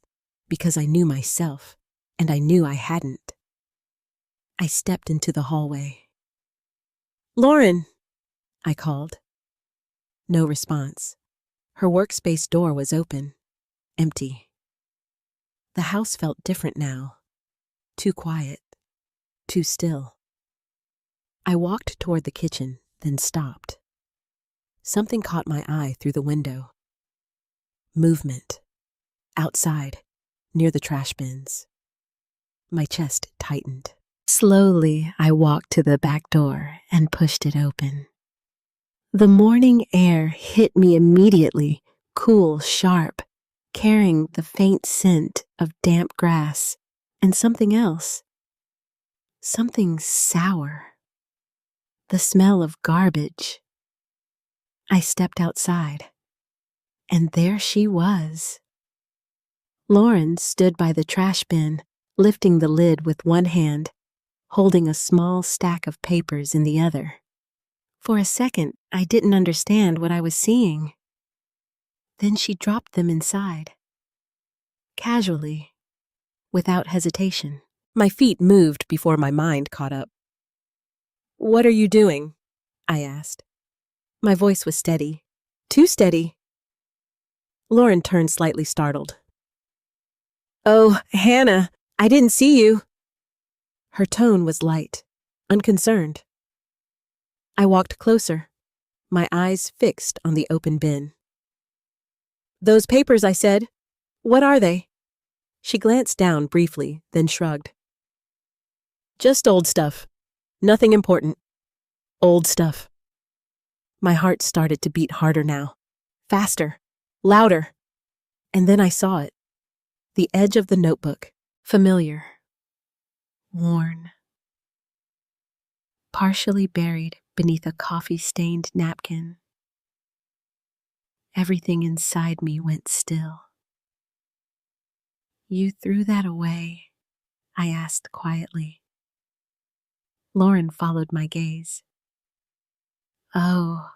because I knew myself, and I knew I hadn't. I stepped into the hallway. "Lauren!" I called. No response. Her workspace door was open, empty. The house felt different now. Too quiet. Too still. I walked toward the kitchen, then stopped. Something caught my eye through the window. Movement. Outside, near the trash bins. My chest tightened. Slowly, I walked to the back door and pushed it open. The morning air hit me immediately, cool, sharp, carrying the faint scent of damp grass and something else. Something sour. The smell of garbage. I stepped outside, and there she was. Lauren stood by the trash bin, lifting the lid with one hand, holding a small stack of papers in the other. For a second, I didn't understand what I was seeing. Then she dropped them inside. Casually, without hesitation. My feet moved before my mind caught up. "What are you doing?" I asked. My voice was steady. Too steady. Lauren turned slightly startled. "Oh, Hannah, I didn't see you." Her tone was light, unconcerned. I walked closer, my eyes fixed on the open bin. "Those papers," I said. "What are they?" She glanced down briefly, then shrugged. "Just old stuff. Nothing important. Old stuff." My heart started to beat harder now. Faster. Louder. And then I saw it. The edge of the notebook. Familiar. Worn. Partially buried beneath a coffee-stained napkin. Everything inside me went still. "You threw that away?" I asked quietly. Lauren followed my gaze. "Oh,"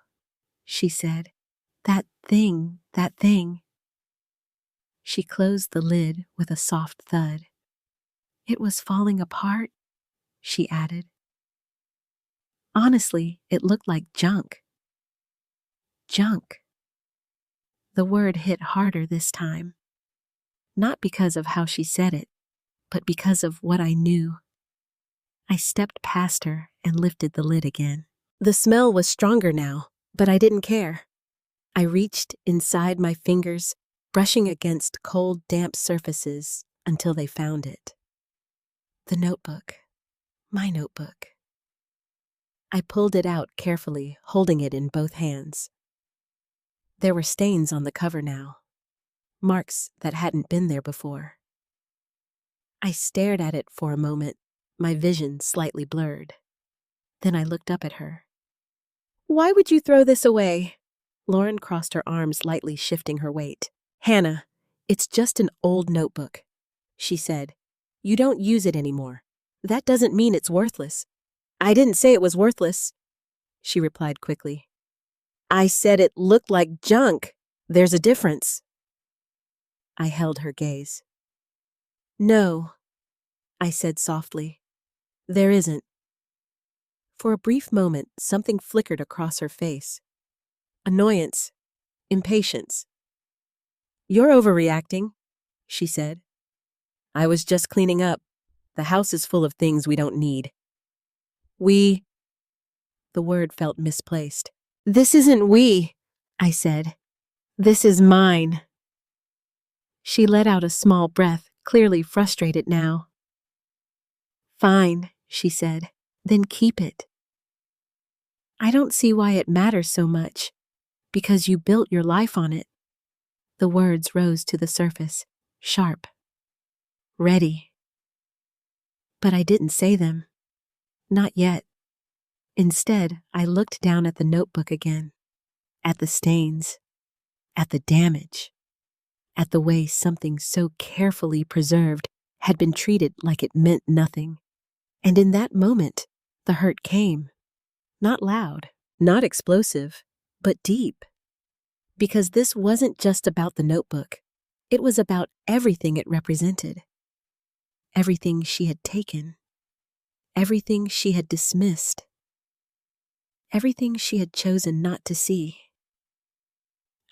she said, that thing. She closed the lid with a soft thud. "It was falling apart," she added. "Honestly, it looked like junk." Junk. The word hit harder this time. Not because of how she said it, but because of what I knew. I stepped past her and lifted the lid again. The smell was stronger now, but I didn't care. I reached inside my fingers, brushing against cold, damp surfaces until they found it. The notebook. My notebook. I pulled it out carefully, holding it in both hands. There were stains on the cover now, marks that hadn't been there before. I stared at it for a moment, my vision slightly blurred. Then I looked up at her. "Why would you throw this away?" Lauren crossed her arms, lightly shifting her weight. "Hannah, it's just an old notebook," she said. "You don't use it anymore. That doesn't mean it's worthless." "I didn't say it was worthless," she replied quickly. "I said it looked like junk. There's a difference." I held her gaze. "No," I said softly. "There isn't." For a brief moment, something flickered across her face. Annoyance. Impatience. "You're overreacting," she said. "I was just cleaning up. The house is full of things we don't need." The word felt misplaced. "This isn't we," I said. "This is mine." She let out a small breath, clearly frustrated now. "Fine," she said. "Then keep it." "I don't see why it matters so much. Because you built your life on it." The words rose to the surface, sharp. Ready. But I didn't say them. Not yet. Instead, I looked down at the notebook again, at the stains, at the damage, at the way something so carefully preserved had been treated like it meant nothing. And in that moment, the hurt came. Not loud, not explosive, but deep. Because this wasn't just about the notebook. It was about everything it represented. Everything she had taken. Everything she had dismissed. Everything she had chosen not to see.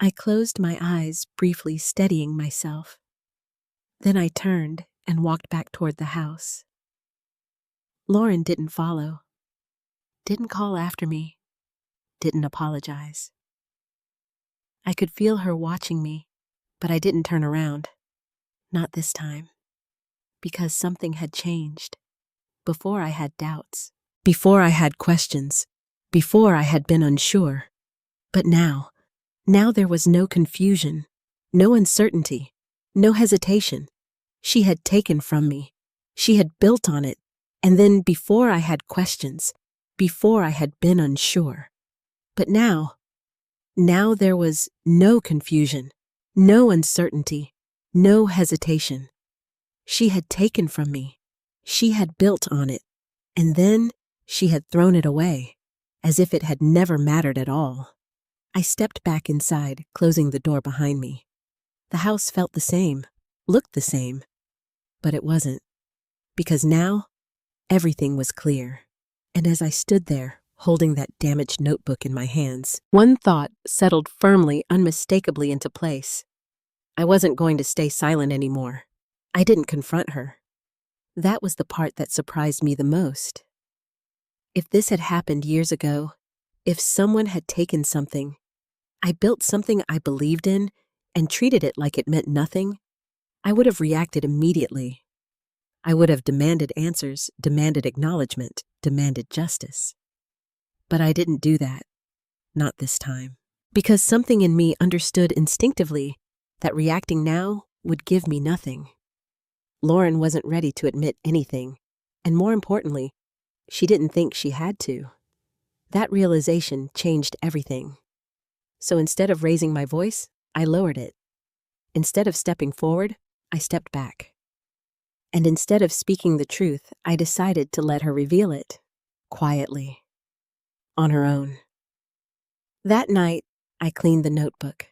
I closed my eyes, briefly steadying myself. Then I turned and walked back toward the house. Lauren didn't follow. Didn't call after me. Didn't apologize. I could feel her watching me, but I didn't turn around. Not this time. Because something had changed. Before I had doubts. Before I had questions. Before I had been unsure. But now there was no confusion, no uncertainty, no hesitation. She had taken from me. She had built on it. And then before I had questions, before I had been unsure. But now there was no confusion, no uncertainty, no hesitation. She had taken from me. She had built on it. And then she had thrown it away, as if it had never mattered at all. I stepped back inside, closing the door behind me. The house felt the same, looked the same. But it wasn't. Because now, everything was clear. And as I stood there, holding that damaged notebook in my hands, one thought settled firmly, unmistakably into place. I wasn't going to stay silent anymore. I didn't confront her. That was the part that surprised me the most. If this had happened years ago, If someone had taken something, I built something I believed in, and treated it like it meant nothing, I would have reacted immediately. I would have demanded answers, demanded acknowledgement, demanded justice. But I didn't do that. Not this time. Because something in me understood instinctively that reacting now would give me nothing. Lauren wasn't ready to admit anything, and more importantly, she didn't think she had to. That realization changed everything. So instead of raising my voice, I lowered it. Instead of stepping forward, I stepped back. And instead of speaking the truth, I decided to let her reveal it, quietly, on her own. That night, I cleaned the notebook,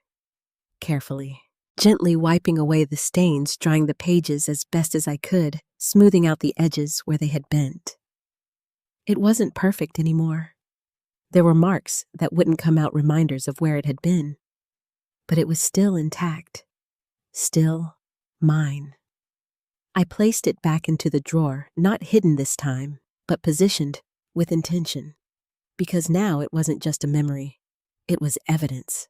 carefully, gently wiping away the stains, drying the pages as best as I could, smoothing out the edges where they had bent. It wasn't perfect anymore. There were marks that wouldn't come out reminders of where it had been, but it was still intact, still mine. I placed it back into the drawer, not hidden this time, but positioned with intention, because now it wasn't just a memory, it was evidence.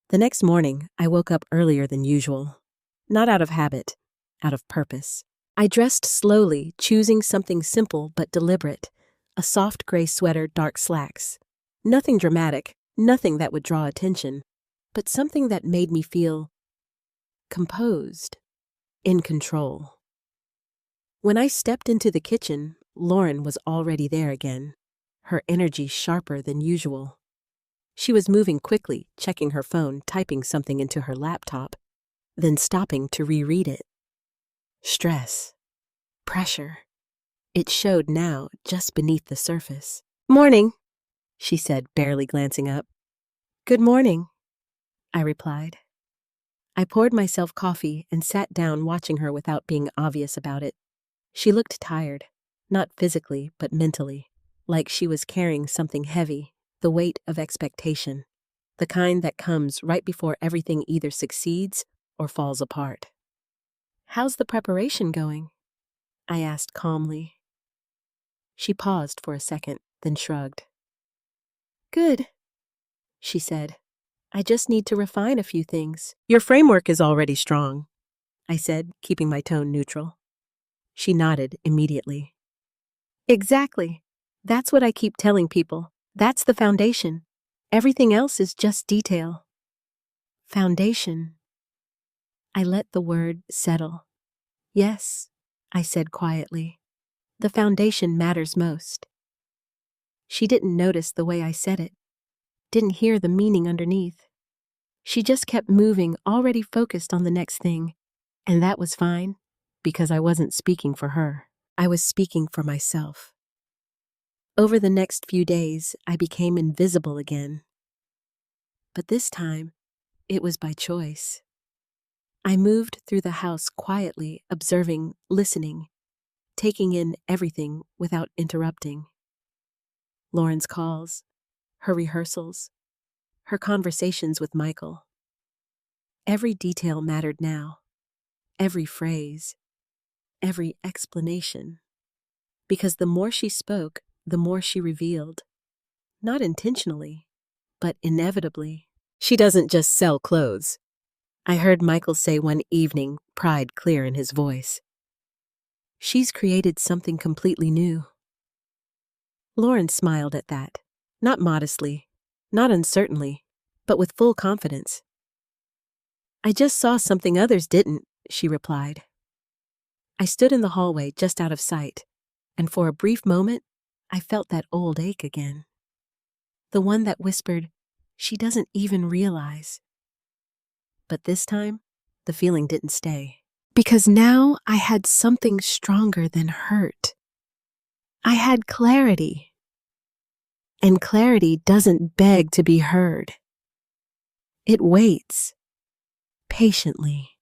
The next morning, I woke up earlier than usual, not out of habit, out of purpose. I dressed slowly, choosing something simple but deliberate, a soft gray sweater, dark slacks. Nothing dramatic, nothing that would draw attention, but something that made me feel composed, in control. When I stepped into the kitchen, Lauren was already there again, her energy sharper than usual. She was moving quickly, checking her phone, typing something into her laptop, then stopping to reread it. Stress. Pressure. It showed now, just beneath the surface. "Morning," she said, barely glancing up. "Good morning," I replied. I poured myself coffee and sat down watching her without being obvious about it. She looked tired, not physically, but mentally, like she was carrying something heavy, the weight of expectation, the kind that comes right before everything either succeeds or falls apart. "How's the preparation going?" I asked calmly. She paused for a second, then shrugged. "Good," she said. "I just need to refine a few things." "Your framework is already strong," I said, keeping my tone neutral. She nodded immediately. "Exactly. That's what I keep telling people. That's the foundation. Everything else is just detail." Foundation. I let the word settle. "Yes," I said quietly. "The foundation matters most." She didn't notice the way I said it, didn't hear the meaning underneath. She just kept moving, already focused on the next thing, and that was fine, because I wasn't speaking for her. I was speaking for myself. Over the next few days, I became invisible again. But this time, it was by choice. I moved through the house quietly, observing, listening, taking in everything without interrupting. Lauren's calls, her rehearsals, her conversations with Michael. Every detail mattered now, every phrase, every explanation. Because the more she spoke, the more she revealed. Not intentionally, but inevitably. "She doesn't just sell clothes," I heard Michael say one evening, pride clear in his voice. "She's created something completely new." Lauren smiled at that, not modestly, not uncertainly, but with full confidence. "I just saw something others didn't," she replied. I stood in the hallway just out of sight, and for a brief moment, I felt that old ache again. The one that whispered, "She doesn't even realize." But this time, the feeling didn't stay. Because now I had something stronger than hurt. I had clarity. And clarity doesn't beg to be heard. It waits, patiently,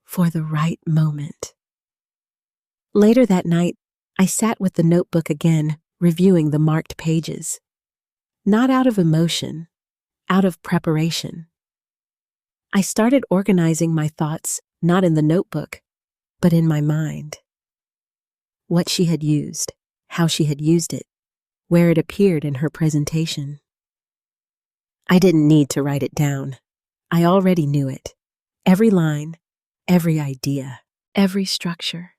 for the right moment. Later that night, I sat with the notebook again, reviewing the marked pages. Not out of emotion, out of preparation. I started organizing my thoughts, not in the notebook, but in my mind. What she had used, how she had used it, where it appeared in her presentation. I didn't need to write it down. I already knew it. Every line, every idea, every structure.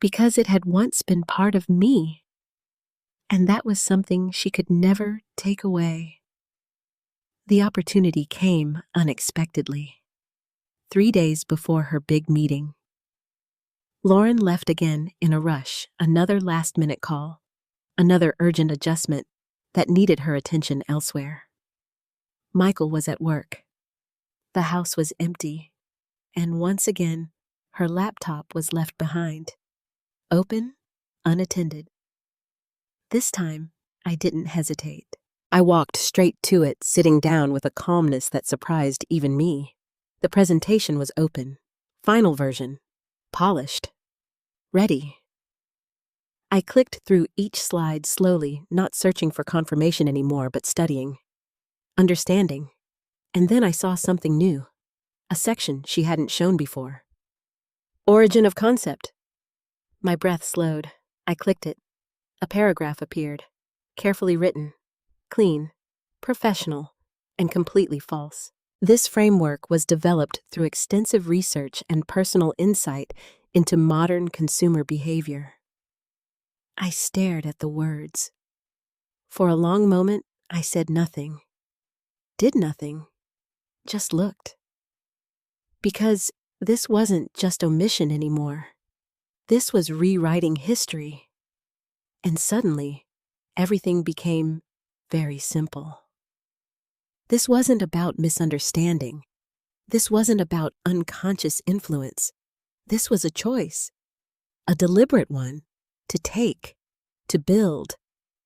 Because it had once been part of me, and that was something she could never take away. The opportunity came unexpectedly, 3 days before her big meeting. Lauren left again in a rush, another last-minute call, another urgent adjustment that needed her attention elsewhere. Michael was at work. The house was empty, and once again, her laptop was left behind, open, unattended. This time, I didn't hesitate. I walked straight to it, sitting down with a calmness that surprised even me. The presentation was open, final version, polished, ready. I clicked through each slide slowly, not searching for confirmation anymore, but studying, understanding. And then I saw something new, a section she hadn't shown before. Origin of concept. My breath slowed. I clicked it. A paragraph appeared, carefully written, clean, professional, and completely false. This framework was developed through extensive research and personal insight into modern consumer behavior. I stared at the words. For a long moment, I said nothing, did nothing, just looked. Because this wasn't just omission anymore. This was rewriting history. And suddenly, everything became very simple. This wasn't about misunderstanding. This wasn't about unconscious influence. This was a choice, a deliberate one, to take, to build,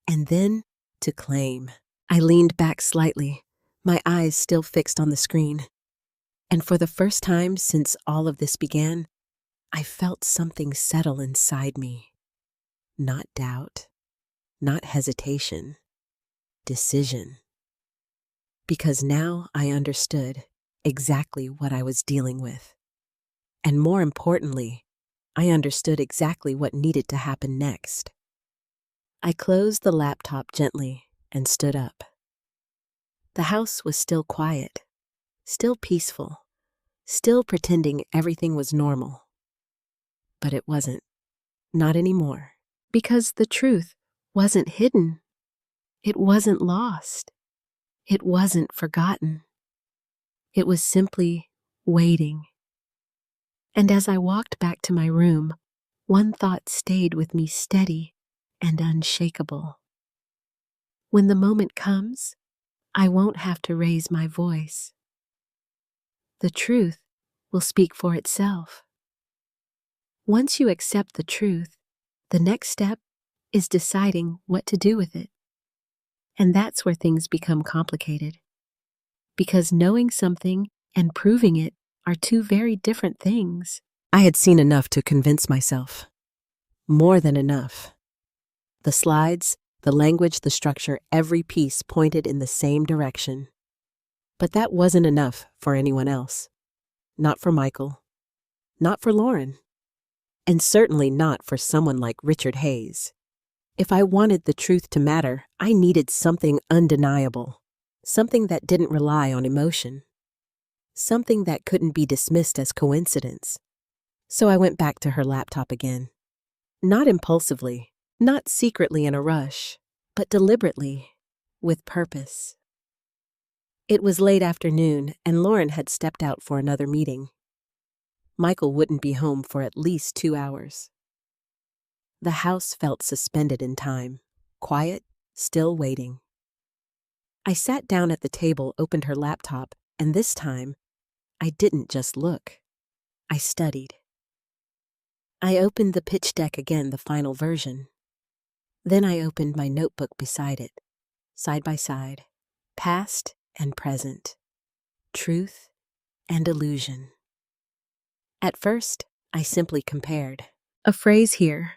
and then to claim. I leaned back slightly, my eyes still fixed on the screen. And for the first time since all of this began, I felt something settle inside me. Not doubt, not hesitation, decision. Because now I understood exactly what I was dealing with. And more importantly, I understood exactly what needed to happen next. I closed the laptop gently and stood up. The house was still quiet, still peaceful, still pretending everything was normal. But it wasn't. Not anymore. Because the truth wasn't hidden. It wasn't lost. It wasn't forgotten. It was simply waiting. And as I walked back to my room, one thought stayed with me steady and unshakable. When the moment comes, I won't have to raise my voice. The truth will speak for itself. Once you accept the truth, the next step is deciding what to do with it. And that's where things become complicated. Because knowing something and proving it are two very different things. I had seen enough to convince myself. More than enough. The slides, the language, the structure, every piece pointed in the same direction. But that wasn't enough for anyone else. Not for Michael. Not for Lauren. And certainly not for someone like Richard Hayes. If I wanted the truth to matter, I needed something undeniable. Something that didn't rely on emotion. Something that couldn't be dismissed as coincidence. So I went back to her laptop again. Not impulsively, not secretly in a rush, but deliberately, with purpose. It was late afternoon, and Lauren had stepped out for another meeting. Michael wouldn't be home for at least 2 hours. The house felt suspended in time, quiet, still waiting. I sat down at the table, opened her laptop, and this time, I didn't just look. I studied. I opened the pitch deck again, the final version. Then I opened my notebook beside it, side by side, past and present, truth and illusion. At first, I simply compared. A phrase here,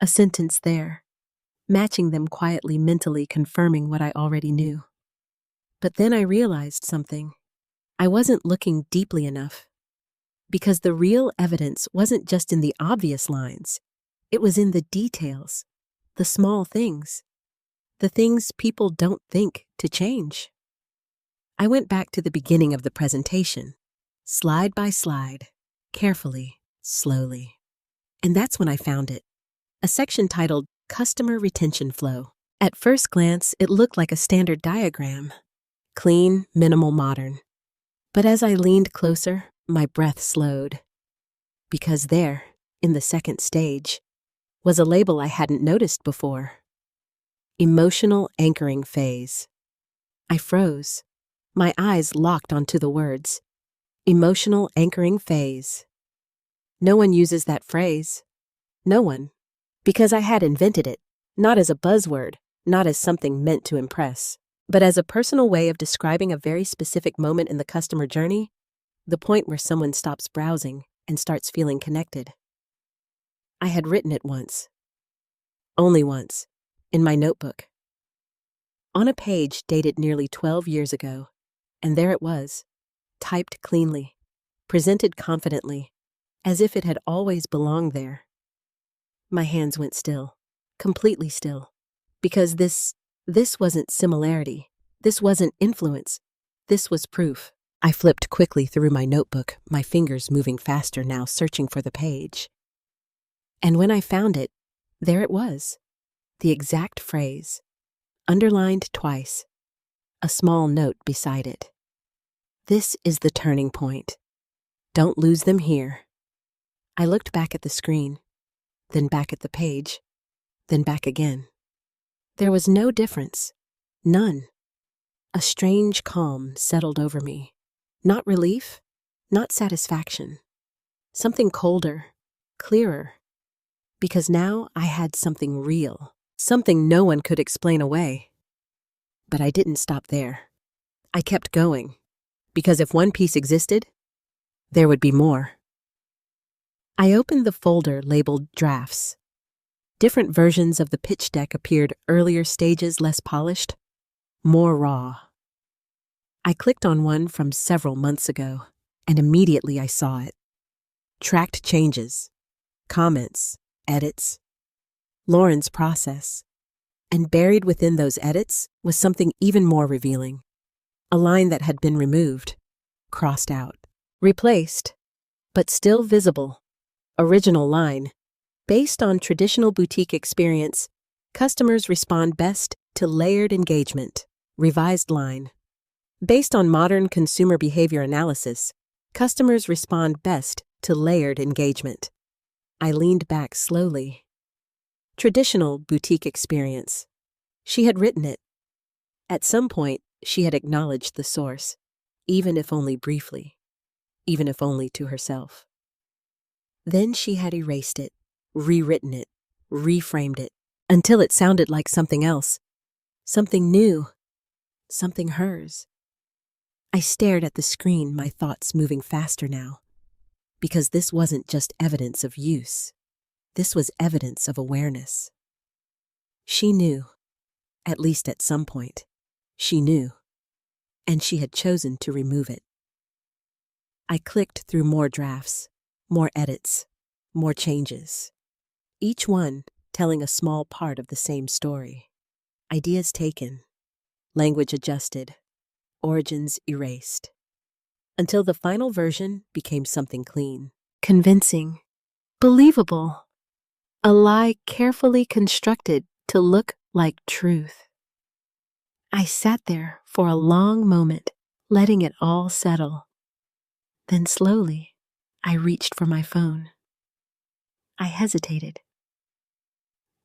a sentence there, matching them quietly, mentally confirming what I already knew. But then I realized something. I wasn't looking deeply enough. Because the real evidence wasn't just in the obvious lines. It was in the details, the small things. the things people don't think to change. I went back to the beginning of the presentation, slide by slide, carefully, slowly. And that's when I found it, a section titled Customer Retention Flow. At first glance, it looked like a standard diagram, clean, minimal, modern. But as I leaned closer, my breath slowed. Because there, in the second stage, was a label I hadn't noticed before. Emotional anchoring phase. I froze. My eyes locked onto the words. Emotional anchoring phase. No one uses that phrase. No one. Because I had invented it, not as a buzzword, not as something meant to impress, but as a personal way of describing a very specific moment in the customer journey, the point where someone stops browsing and starts feeling connected. I had written it once. Only once. In my notebook. On a page dated nearly 12 years ago, and there it was, typed cleanly, presented confidently, as if it had always belonged there. My hands went still, completely still, because this wasn't similarity, this wasn't influence, this was proof. I flipped quickly through my notebook, my fingers moving faster now, searching for the page. And when I found it, there it was, the exact phrase, underlined twice, a small note beside it. This is the turning point. Don't lose them here. I looked back at the screen, then back at the page, then back again. There was no difference. None. A strange calm settled over me. Not relief, not satisfaction. Something colder, clearer. Because now I had something real, something no one could explain away. But I didn't stop there. I kept going. Because if one piece existed, there would be more. I opened the folder labeled Drafts. Different versions of the pitch deck appeared, earlier stages less polished, more raw. I clicked on one from several months ago, and immediately I saw it. Tracked changes, comments, edits, Lauren's process. And buried within those edits was something even more revealing. A line that had been removed, crossed out, replaced, but still visible. Original line. Based on traditional boutique experience, customers respond best to layered engagement. Revised line. Based on modern consumer behavior analysis, customers respond best to layered engagement. I leaned back slowly. Traditional boutique experience. She had written it. At some point, she had acknowledged the source, even if only briefly, even if only to herself. Then she had erased it, rewritten it, reframed it, until it sounded like something else, something new, something hers. I stared at the screen, my thoughts moving faster now, because this wasn't just evidence of use. This was evidence of awareness. She knew, at least at some point. She knew, and she had chosen to remove it. I clicked through more drafts, more edits, more changes. Each one telling a small part of the same story. Ideas taken, language adjusted, origins erased. Until the final version became something clean, convincing, believable. A lie carefully constructed to look like truth. I sat there for a long moment, letting it all settle. Then slowly, I reached for my phone. I hesitated.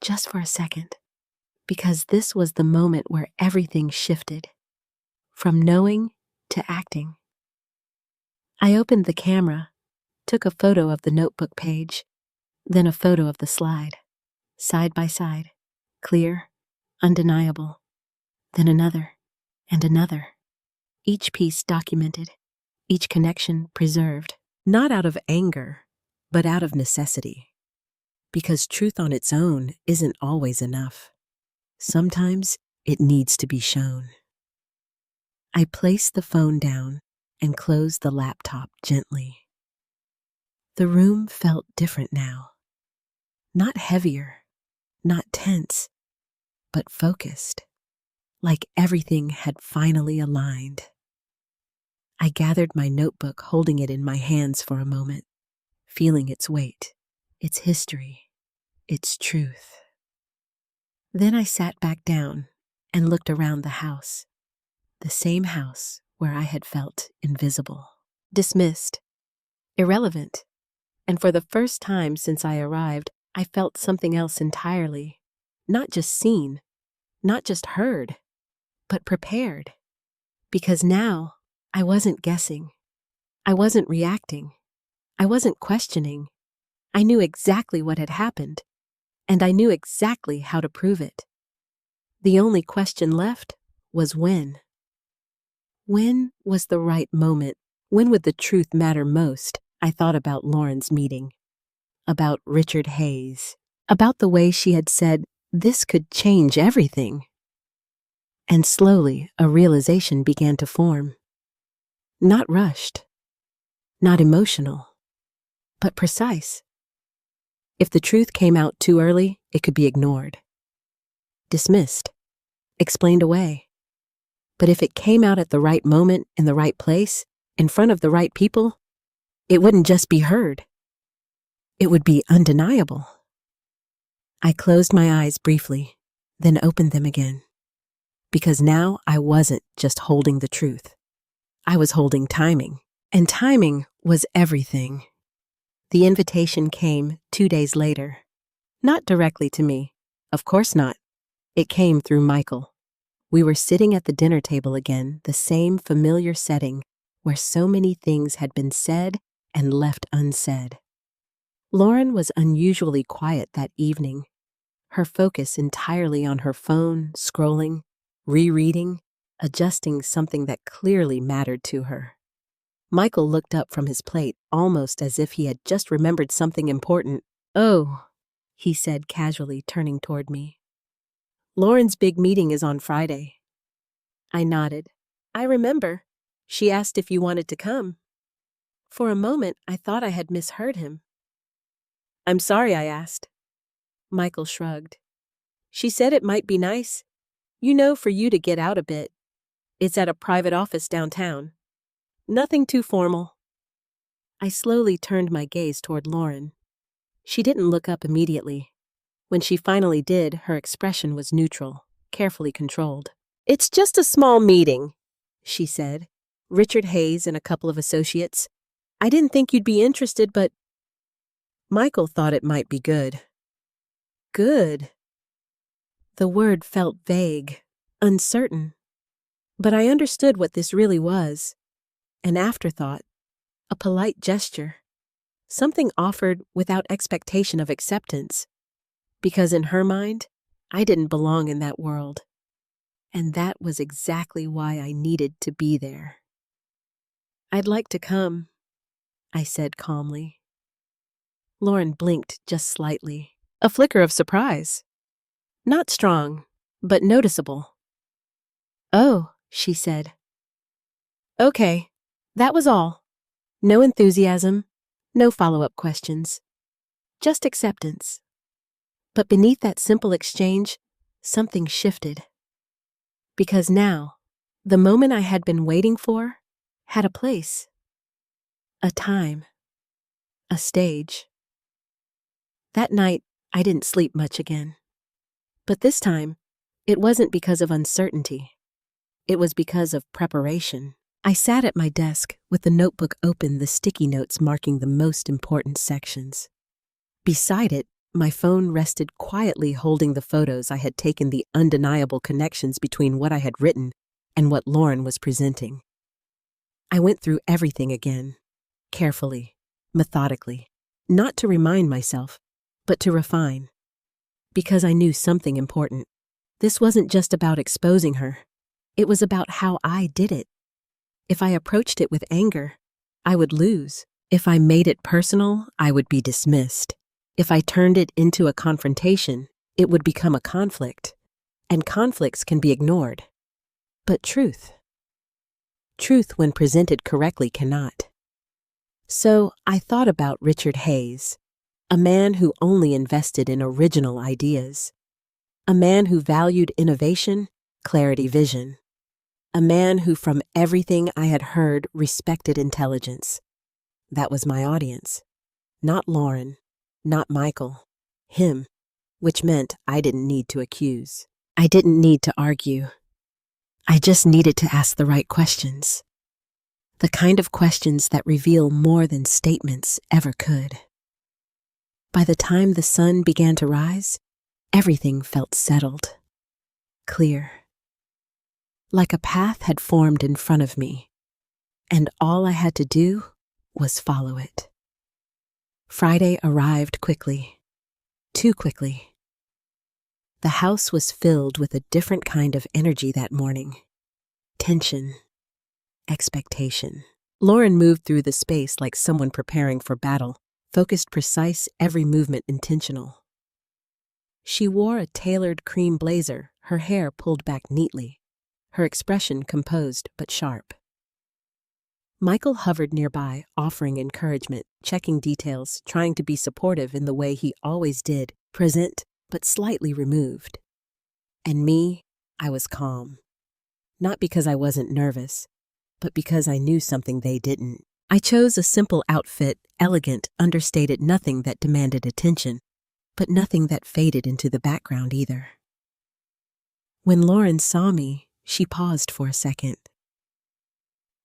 Just for a second, because this was the moment where everything shifted, from knowing to acting. I opened the camera, took a photo of the notebook page, then a photo of the slide, side by side, clear, undeniable, then another, and another. Each piece documented, each connection preserved, not out of anger, but out of necessity. Because truth on its own isn't always enough. Sometimes it needs to be shown. I placed the phone down and closed the laptop gently. The room felt different now. Not heavier, not tense, but focused. like everything had finally aligned. I gathered my notebook, holding it in my hands for a moment, feeling its weight, its history, its truth. Then I sat back down and looked around the house, the same house where I had felt invisible, dismissed, irrelevant. And for the first time since I arrived, I felt something else entirely. Not just seen, not just heard, but prepared. Because now I wasn't guessing. I wasn't reacting. I wasn't questioning. I knew exactly what had happened, and I knew exactly how to prove it. The only question left was when. When was the right moment? When would the truth matter most? I thought about Lauren's meeting, about Richard Hayes, about the way she had said this could change everything. And slowly a realization began to form. Not rushed, not emotional, but precise. If the truth came out too early, it could be ignored, dismissed, explained away. But if it came out at the right moment, in the right place, in front of the right people, it wouldn't just be heard. It would be undeniable. I closed my eyes briefly, then opened them again. Because now I wasn't just holding the truth. I was holding timing. And timing was everything. The invitation came 2 days later. Not directly to me. Of course not. It came through Michael. We were sitting at the dinner table again, the same familiar setting where so many things had been said and left unsaid. Lauren was unusually quiet that evening, her focus entirely on her phone, scrolling, rereading, adjusting something that clearly mattered to her. Michael looked up from his plate almost as if he had just remembered something important. "Oh," he said casually, turning toward me. "Lauren's big meeting is on Friday." I nodded. "I remember. She asked if you wanted to come." For a moment, I thought I had misheard him. "I'm sorry I asked." Michael shrugged. "She said it might be nice, for you to get out a bit. It's at a private office downtown. Nothing too formal." I slowly turned my gaze toward Lauren. She didn't look up immediately. When she finally did, her expression was neutral, carefully controlled. "It's just a small meeting," she said. "Richard Hayes and a couple of associates. I didn't think you'd be interested, but—" Michael thought it might be good. Good. The word felt vague, uncertain. But I understood what this really was. An afterthought, a polite gesture, something offered without expectation of acceptance. Because in her mind, I didn't belong in that world. And that was exactly why I needed to be there. "I'd like to come," I said calmly. Lauren blinked just slightly, a flicker of surprise. Not strong, but noticeable. "Oh," she said. "Okay, that was all. No enthusiasm, no follow-up questions. Just acceptance." But beneath that simple exchange, something shifted. Because now, the moment I had been waiting for had a place, a time, a stage. That night, I didn't sleep much again. But this time, it wasn't because of uncertainty. It was because of preparation. I sat at my desk with the notebook open, the sticky notes marking the most important sections. Beside it, my phone rested quietly, holding the photos I had taken, the undeniable connections between what I had written and what Lauren was presenting. I went through everything again, carefully, methodically, not to remind myself, but to refine. Because I knew something important. This wasn't just about exposing her. It was about how I did it. If I approached it with anger, I would lose. If I made it personal, I would be dismissed. If I turned it into a confrontation, it would become a conflict. And conflicts can be ignored. But truth, when presented correctly, cannot. So I thought about Richard Hayes, a man who only invested in original ideas, a man who valued innovation, clarity vision. A man who, from everything I had heard, respected intelligence. That was my audience. Not Lauren, not Michael. Him, which meant I didn't need to accuse. I didn't need to argue. I just needed to ask the right questions. The kind of questions that reveal more than statements ever could. By the time the sun began to rise, everything felt settled, clear. Like a path had formed in front of me, and all I had to do was follow it. Friday arrived quickly, too quickly. The house was filled with a different kind of energy that morning. Tension, expectation. Lauren moved through the space like someone preparing for battle, focused, precise, every movement intentional. She wore a tailored cream blazer, her hair pulled back neatly, her expression composed but sharp. Michael hovered nearby, offering encouragement, checking details, trying to be supportive in the way he always did, present but slightly removed. And me, I was calm. Not because I wasn't nervous, but because I knew something they didn't. I chose a simple outfit, elegant, understated, nothing that demanded attention, but nothing that faded into the background either. When Lauren saw me, she paused for a second.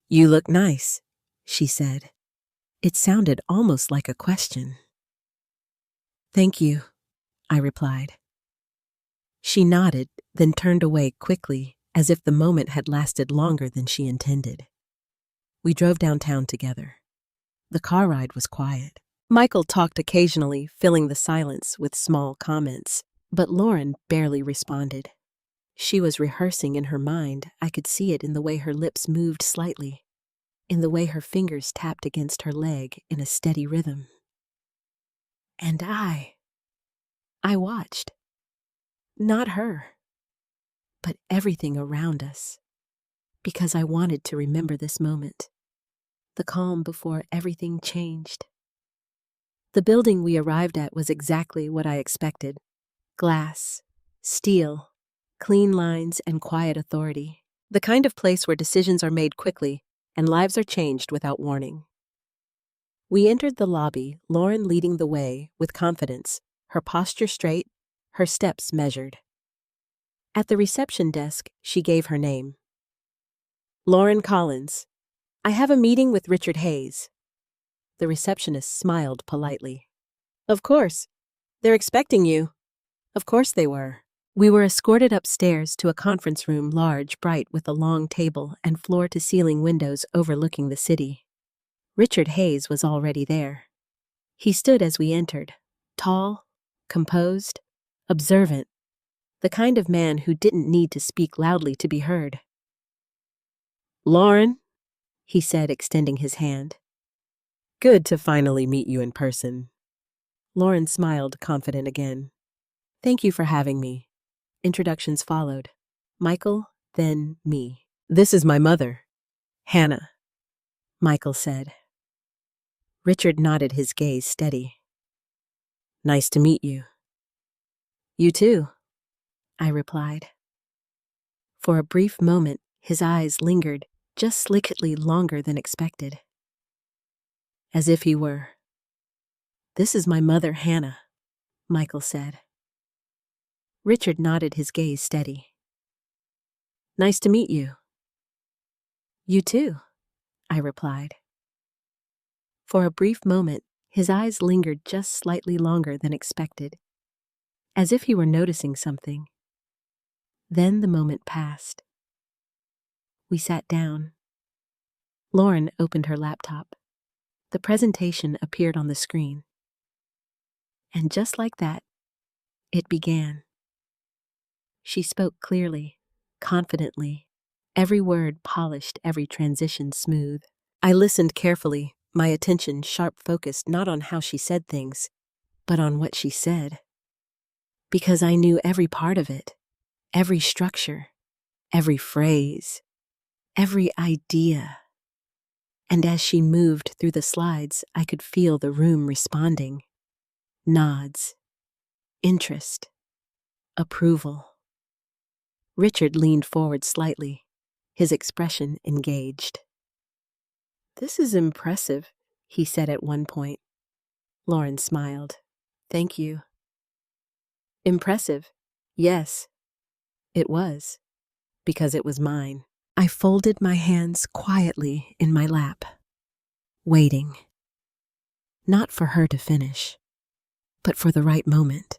"You look nice," she said. It sounded almost like a question. "Thank you," I replied. She nodded, then turned away quickly, as if the moment had lasted longer than she intended. We drove downtown together. The car ride was quiet. Michael talked occasionally, filling the silence with small comments, but Lauren barely responded. She was rehearsing in her mind. I could see it in the way her lips moved slightly, in the way her fingers tapped against her leg in a steady rhythm. And I watched. Not her, but everything around us, because I wanted to remember this moment, the calm before everything changed. The building we arrived at was exactly what I expected. Glass, steel, clean lines, and quiet authority. The kind of place where decisions are made quickly and lives are changed without warning. We entered the lobby, Lauren leading the way with confidence, her posture straight, her steps measured. At the reception desk, she gave her name. "Lauren Collins. I have a meeting with Richard Hayes." The receptionist smiled politely. "Of course. They're expecting you." Of course they were. We were escorted upstairs to a conference room, large, bright, with a long table and floor-to-ceiling windows overlooking the city. Richard Hayes was already there. He stood as we entered, tall, composed, observant, the kind of man who didn't need to speak loudly to be heard. "Lauren," he said, extending his hand. "Good to finally meet you in person." Lauren smiled, confident again. "Thank you for having me." Introductions followed. Michael, then me. "This is my mother, Hannah," Michael said. Richard nodded, his gaze steady. "Nice to meet you." "You too," I replied. For a brief moment, his eyes lingered, just slightly longer than expected. As if he were. "This is my mother, Hannah," Michael said. Richard nodded, his gaze steady. "Nice to meet you." "You too," I replied. For a brief moment, his eyes lingered just slightly longer than expected, as if he were noticing something. Then the moment passed. We sat down. Lauren opened her laptop. The presentation appeared on the screen. And just like that, it began. She spoke clearly, confidently, every word polished, every transition smooth. I listened carefully, my attention sharp-focused not on how she said things, but on what she said. Because I knew every part of it, every structure, every phrase, every idea. And as she moved through the slides, I could feel the room responding. Nods, interest, approval. Richard leaned forward slightly, his expression engaged. "This is impressive," he said at one point. Lauren smiled. "Thank you." Impressive? Yes, it was, because it was mine. I folded my hands quietly in my lap, waiting. Not for her to finish, but for the right moment.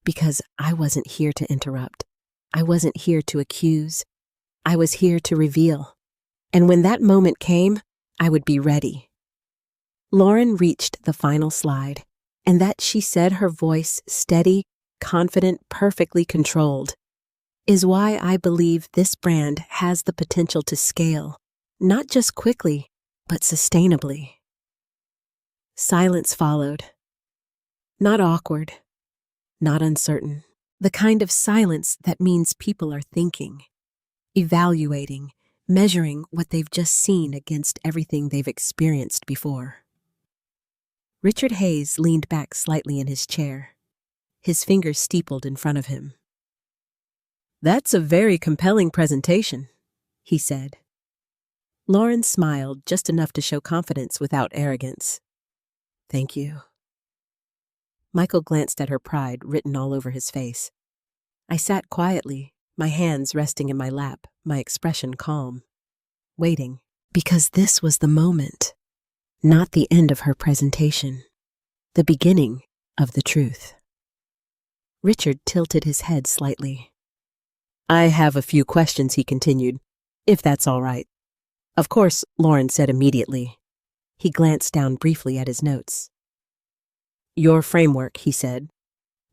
Because I wasn't here to interrupt. I wasn't here to accuse. I was here to reveal. And when that moment came, I would be ready. Lauren reached the final slide, and that, she said, her voice steady, confident, perfectly controlled, is why I believe this brand has the potential to scale, not just quickly, but sustainably. Silence followed. Not awkward, not uncertain. The kind of silence that means people are thinking, evaluating, measuring what they've just seen against everything they've experienced before. Richard Hayes leaned back slightly in his chair, his fingers steepled in front of him. "That's a very compelling presentation," he said. Lauren smiled just enough to show confidence without arrogance. "Thank you." Michael glanced at her pride written all over his face. I sat quietly, my hands resting in my lap, my expression calm, waiting, because this was the moment, not the end of her presentation, the beginning of the truth. Richard tilted his head slightly. "I have a few questions," he continued, "if that's all right." "Of course," Lauren said immediately. He glanced down briefly at his notes. "Your framework," he said.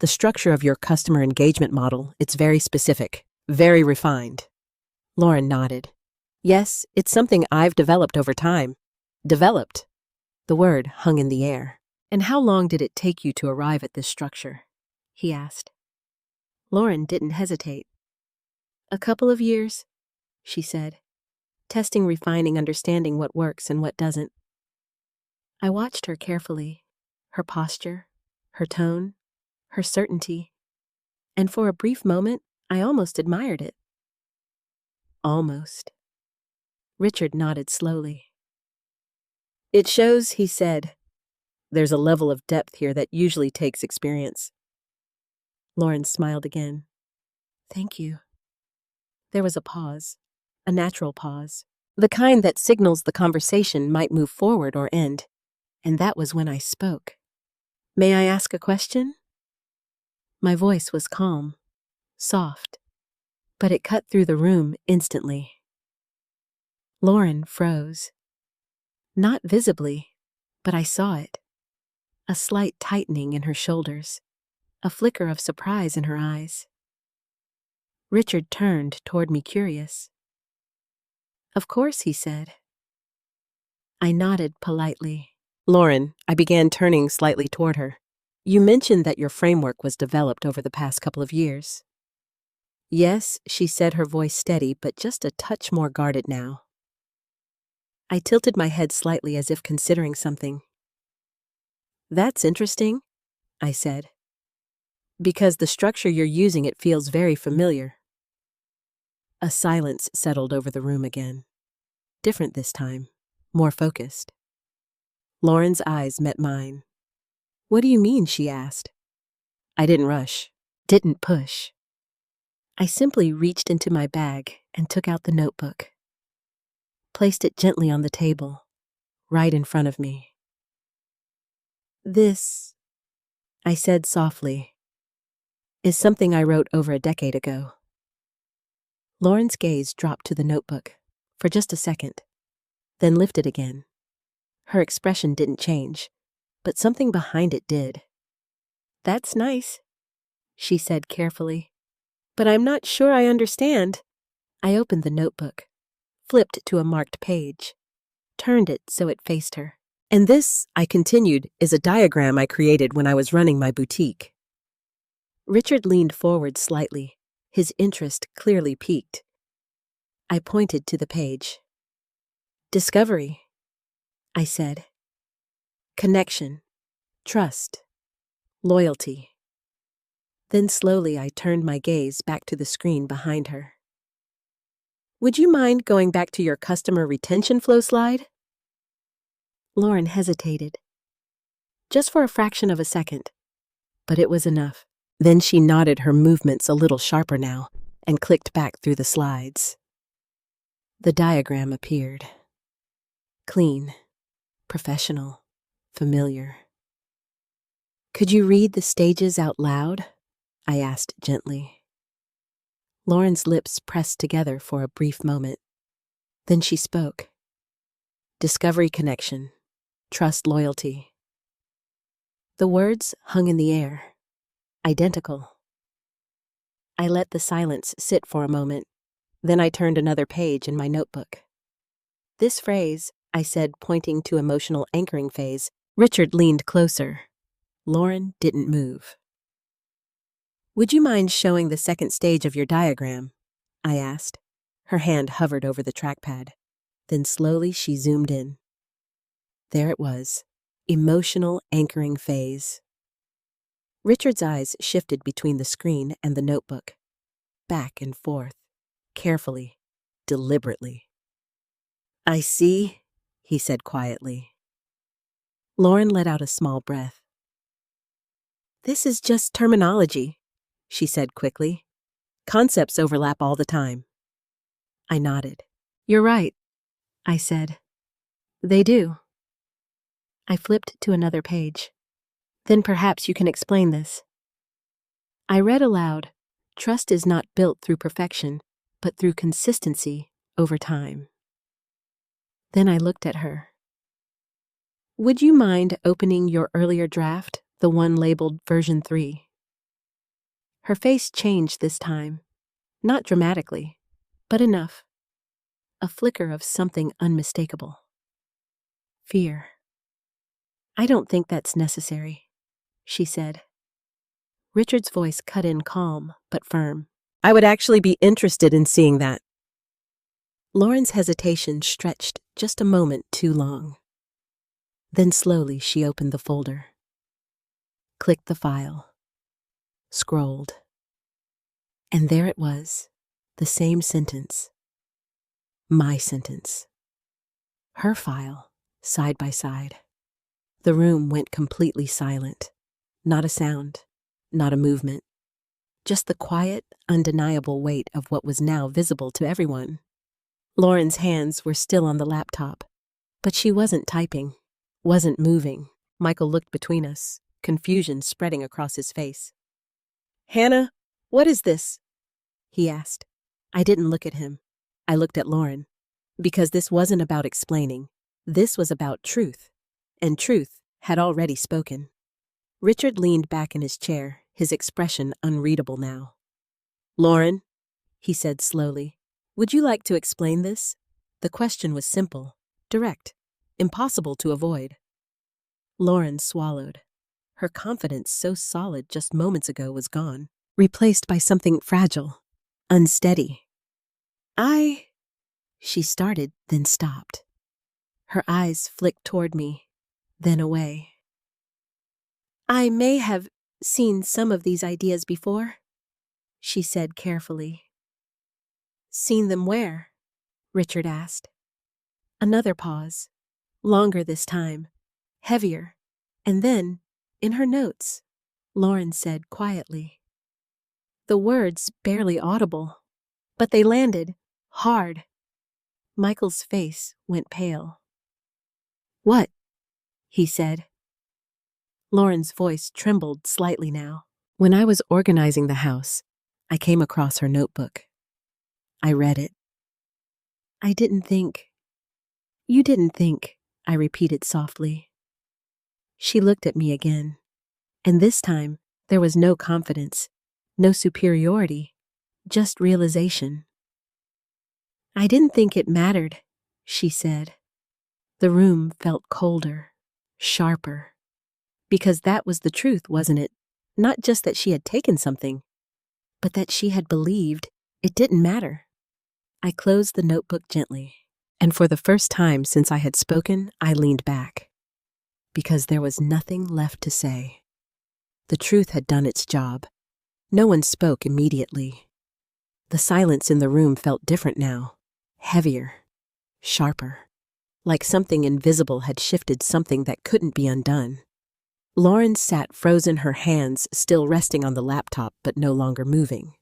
"The structure of your customer engagement model, it's very specific, very refined." Lauren nodded. "Yes, it's something I've developed over time." "Developed?" The word hung in the air. "And how long did it take you to arrive at this structure?" he asked. Lauren didn't hesitate. "A couple of years," she said. "Testing, refining, understanding what works and what doesn't." I watched her carefully, her posture, her tone, her certainty, and for a brief moment, I almost admired it. Almost. Richard nodded slowly. "It shows," he said. "There's a level of depth here that usually takes experience." Lauren smiled again. "Thank you." There was a pause, a natural pause, the kind that signals the conversation might move forward or end, and that was when I spoke. "May I ask a question?" My voice was calm, soft, but it cut through the room instantly. Lauren froze. Not visibly, but I saw it. A slight tightening in her shoulders, a flicker of surprise in her eyes. Richard turned toward me curious. "Of course," he said. I nodded politely. "Lauren," I began, turning slightly toward her, "you mentioned that your framework was developed over the past couple of years." "Yes," she said, her voice steady, but just a touch more guarded now. I tilted my head slightly as if considering something. "That's interesting," I said. "Because the structure you're using, it feels very familiar." A silence settled over the room again. Different this time, more focused. Lauren's eyes met mine. "What do you mean?" she asked. I didn't rush, didn't push. I simply reached into my bag and took out the notebook. Placed it gently on the table, right in front of me. "This," I said softly, "is something I wrote over a decade ago." Lauren's gaze dropped to the notebook for just a second, then lifted again. Her expression didn't change, but something behind it did. "That's nice," she said carefully. "But I'm not sure I understand." I opened the notebook, flipped to a marked page, turned it so it faced her. "And this," I continued, "is a diagram I created when I was running my boutique." Richard leaned forward slightly, his interest clearly piqued. I pointed to the page. "Discovery," I said. "Connection, trust, loyalty. Then slowly I turned my gaze back to the screen behind her. Would you mind going back to your customer retention flow slide? Lauren hesitated, just for a fraction of a second, but it was enough. Then she nodded, her movements a little sharper now, and clicked back through the slides. The diagram appeared. Clean, professional, familiar. Could you read the stages out loud? I asked gently. Lauren's lips pressed together for a brief moment. Then she spoke. Discovery, connection, trust, loyalty. The words hung in the air, identical. I let the silence sit for a moment. Then I turned another page in my notebook. This phrase, I said, pointing to emotional anchoring phase. Richard leaned closer. Lauren didn't move. Would you mind showing the second stage of your diagram? I asked. Her hand hovered over the trackpad. Then slowly she zoomed in. There it was, emotional anchoring phase. Richard's eyes shifted between the screen and the notebook, back and forth, carefully, deliberately. I see, he said quietly. Lauren let out a small breath. This is just terminology, she said quickly. Concepts overlap all the time. I nodded. You're right, I said. They do. I flipped to another page. Then perhaps you can explain this. I read aloud, trust is not built through perfection, but through consistency over time. Then I looked at her. Would you mind opening your earlier draft, the one labeled version 3? Her face changed this time, not dramatically, but enough. A flicker of something unmistakable. Fear. I don't think that's necessary, she said. Richard's voice cut in calm but firm. I would actually be interested in seeing that. Lauren's hesitation stretched just a moment too long. Then slowly she opened the folder. Clicked the file. Scrolled. And there it was, the same sentence. My sentence. Her file, side by side. The room went completely silent. Not a sound, not a movement. Just the quiet, undeniable weight of what was now visible to everyone. Lauren's hands were still on the laptop, but she wasn't typing, wasn't moving. Michael looked between us, confusion spreading across his face. Hannah, what is this? He asked. I didn't look at him. I looked at Lauren. Because this wasn't about explaining. This was about truth. And truth had already spoken. Richard leaned back in his chair, his expression unreadable now. Lauren, he said slowly, would you like to explain this? The question was simple, direct, impossible to avoid. Lauren swallowed. Her confidence, so solid just moments ago, was gone, replaced by something fragile, unsteady. She started, then stopped. Her eyes flicked toward me, then away. I may have seen some of these ideas before, she said carefully. Seen them where? Richard asked. Another pause, longer this time, heavier, and then, in her notes, Lauren said quietly. The words barely audible, but they landed, hard. Michael's face went pale. What? He said. Lauren's voice trembled slightly now. When I was organizing the house, I came across her notebook. I read it. I didn't think. You didn't think, I repeated softly. She looked at me again, and this time there was no confidence, no superiority, just realization. I didn't think it mattered, she said. The room felt colder, sharper. Because that was the truth, wasn't it? Not just that she had taken something, but that she had believed it didn't matter. I closed the notebook gently, and for the first time since I had spoken, I leaned back. Because there was nothing left to say. The truth had done its job. No one spoke immediately. The silence in the room felt different now, heavier, sharper, like something invisible had shifted something that couldn't be undone. Lauren sat frozen, her hands still resting on the laptop but no longer moving.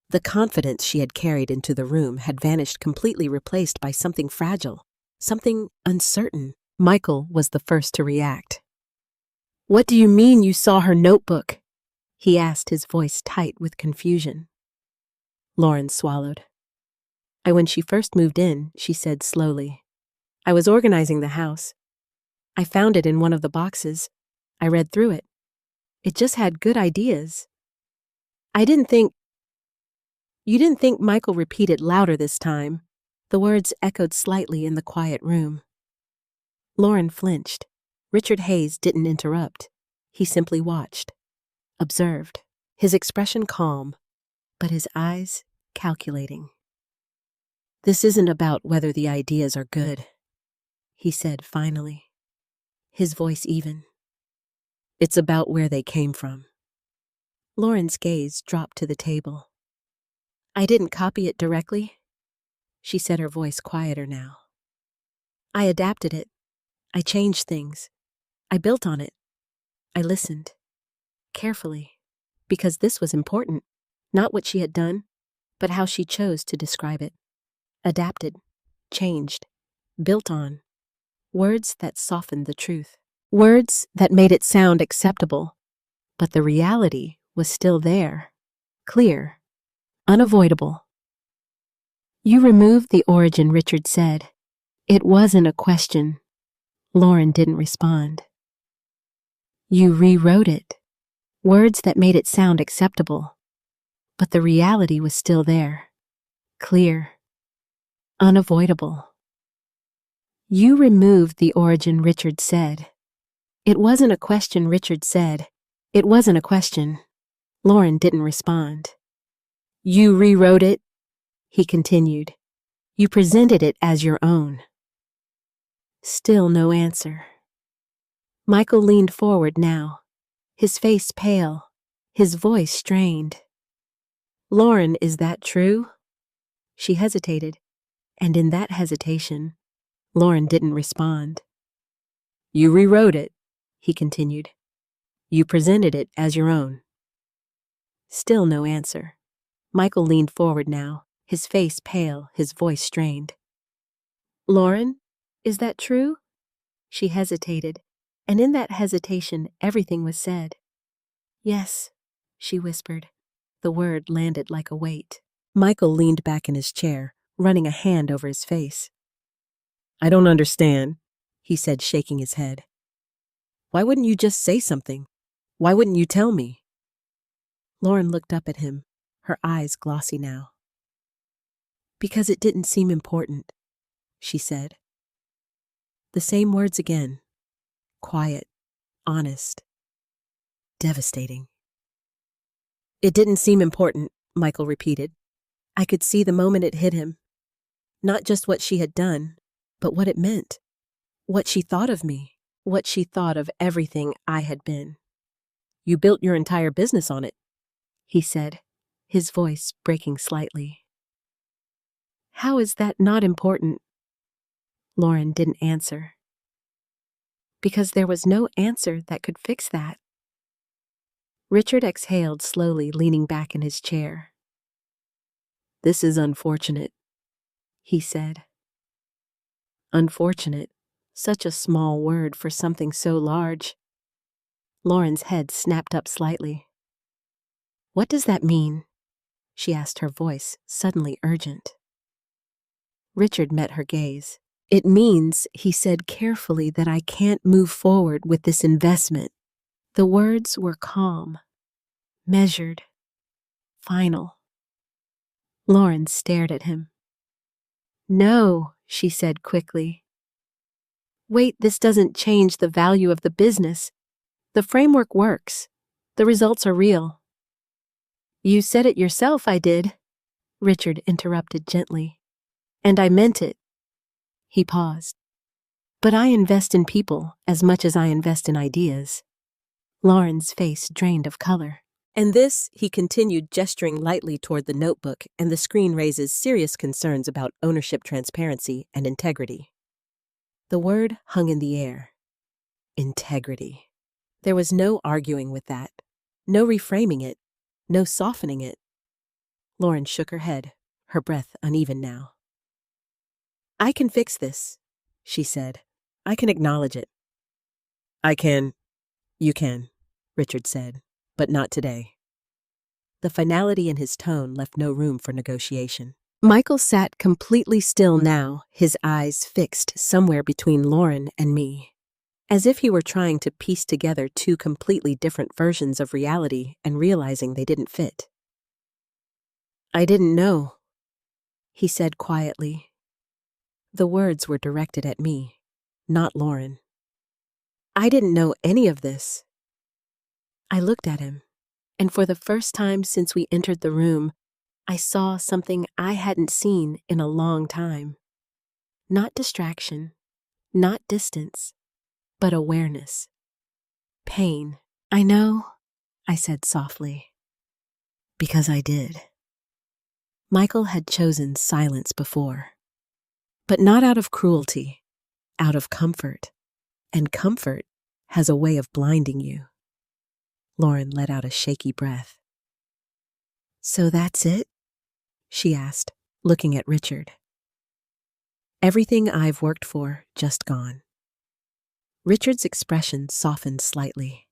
The confidence she had carried into the room had vanished, completely replaced by something fragile, something uncertain. Michael was the first to react. "What do you mean you saw her notebook?" he asked, his voice tight with confusion. Lauren swallowed. When she first moved in," she said slowly. "I was organizing the house. I found it in one of the boxes. I read through it. It just had good ideas. I didn't think—" "You didn't think," Michael repeated louder this time. The words echoed slightly in the quiet room. Lauren flinched. Richard Hayes didn't interrupt. He simply watched, observed, his expression calm, but his eyes calculating. "This isn't about whether the ideas are good," he said finally, his voice even. "It's about where they came from." Lauren's gaze dropped to the table. "I didn't copy it directly," she said, her voice quieter now. "I adapted it. I changed things. I built on it. I listened. Carefully. Because this was important. Not what she had done, but how she chose to describe it. Adapted. Changed. Built on. Words that softened the truth. Words that made it sound acceptable. But the reality was still there. Clear. Unavoidable. "You removed the origin," Richard said. "It wasn't a question." Lauren didn't respond. "You rewrote it." Words that made it sound acceptable. But the reality was still there. Clear. Unavoidable. "You removed the origin," Richard said. "It wasn't a question," Richard said. "It wasn't a question." Lauren didn't respond. "You rewrote it," he continued. "You presented it as your own." Still no answer. Michael leaned forward now, his face pale, his voice strained. "Lauren, is that true?" She hesitated, and in that hesitation, Lauren didn't respond. "You rewrote it," he continued. "You presented it as your own." Still no answer. Michael leaned forward now, his face pale, his voice strained. "Lauren, is that true?" She hesitated, and in that hesitation, everything was said. "Yes," she whispered. The word landed like a weight. Michael leaned back in his chair, running a hand over his face. "I don't understand," he said, shaking his head. "Why wouldn't you just say something? Why wouldn't you tell me?" Lauren looked up at him, her eyes glossy now. "Because it didn't seem important," she said. The same words again. Quiet, honest, devastating. "It didn't seem important," Michael repeated. I could see the moment it hit him. Not just what she had done, but what it meant. What she thought of me. What she thought of everything I had been. "You built your entire business on it," he said, his voice breaking slightly. "How is that not important?" Lauren didn't answer. Because there was no answer that could fix that. Richard exhaled slowly, leaning back in his chair. "This is unfortunate," he said. Unfortunate, such a small word for something so large. Lauren's head snapped up slightly. "What does that mean?" she asked, her voice suddenly urgent. Richard met her gaze. "It means," he said carefully, "that I can't move forward with this investment." The words were calm, measured, final. Lauren stared at him. "No," she said quickly. "Wait, this doesn't change the value of the business. The framework works. The results are real." "You said it yourself I did," Richard interrupted gently. "And I meant it." He paused. "But I invest in people as much as I invest in ideas." Lauren's face drained of color. And this, he continued, gesturing lightly toward the notebook, and the screen raises serious concerns about ownership, transparency, and integrity. The word hung in the air. Integrity. There was no arguing with that, no reframing it, no softening it. Lauren shook her head, her breath uneven now. "I can fix this," she said. "I can acknowledge it." You can, Richard said, "but not today." The finality in his tone left no room for negotiation. Michael sat completely still now, his eyes fixed somewhere between Lauren and me, as if he were trying to piece together two completely different versions of reality and realizing they didn't fit. "I didn't know," he said quietly. The words were directed at me, not Lauren. "I didn't know any of this." I looked at him, and for the first time since we entered the room, I saw something I hadn't seen in a long time. Not distraction, not distance, but awareness. Pain. "I know," I said softly. "Because I did." Michael had chosen silence before, but not out of cruelty, out of comfort. And comfort has a way of blinding you. Lauren let out a shaky breath. "So that's it?" she asked, looking at Richard. "Everything I've worked for, just gone." Richard's expression softened slightly.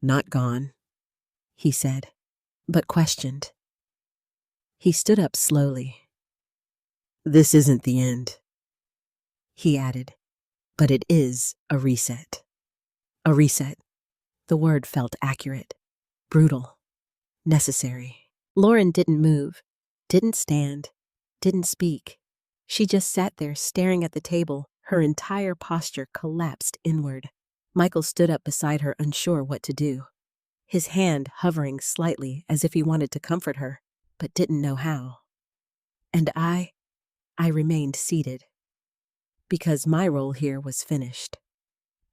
"Not gone," he said, but questioned. He stood up slowly. "This isn't the end," he added, "but it is a reset." A reset. The word felt accurate, brutal, necessary. Lauren didn't move, didn't stand, didn't speak. She just sat there staring at the table, her entire posture collapsed inward. Michael stood up beside her, unsure what to do, his hand hovering slightly as if he wanted to comfort her, but didn't know how. And I remained seated, because my role here was finished.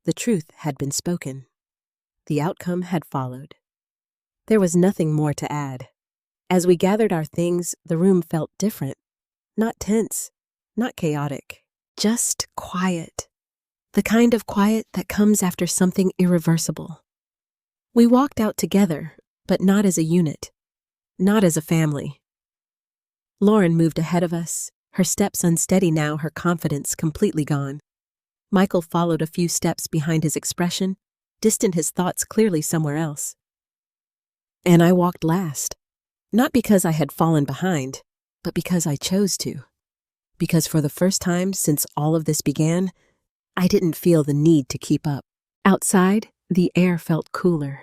The truth had been spoken. The outcome had followed. There was nothing more to add. As we gathered our things, the room felt different. Not tense, not chaotic, just quiet. The kind of quiet that comes after something irreversible. We walked out together, but not as a unit, not as a family. Lauren moved ahead of us, her steps unsteady now, her confidence completely gone. Michael followed a few steps behind, his expression distant, his thoughts clearly somewhere else. And I walked last, not because I had fallen behind, but because I chose to. Because for the first time since all of this began, I didn't feel the need to keep up. Outside, the air felt cooler,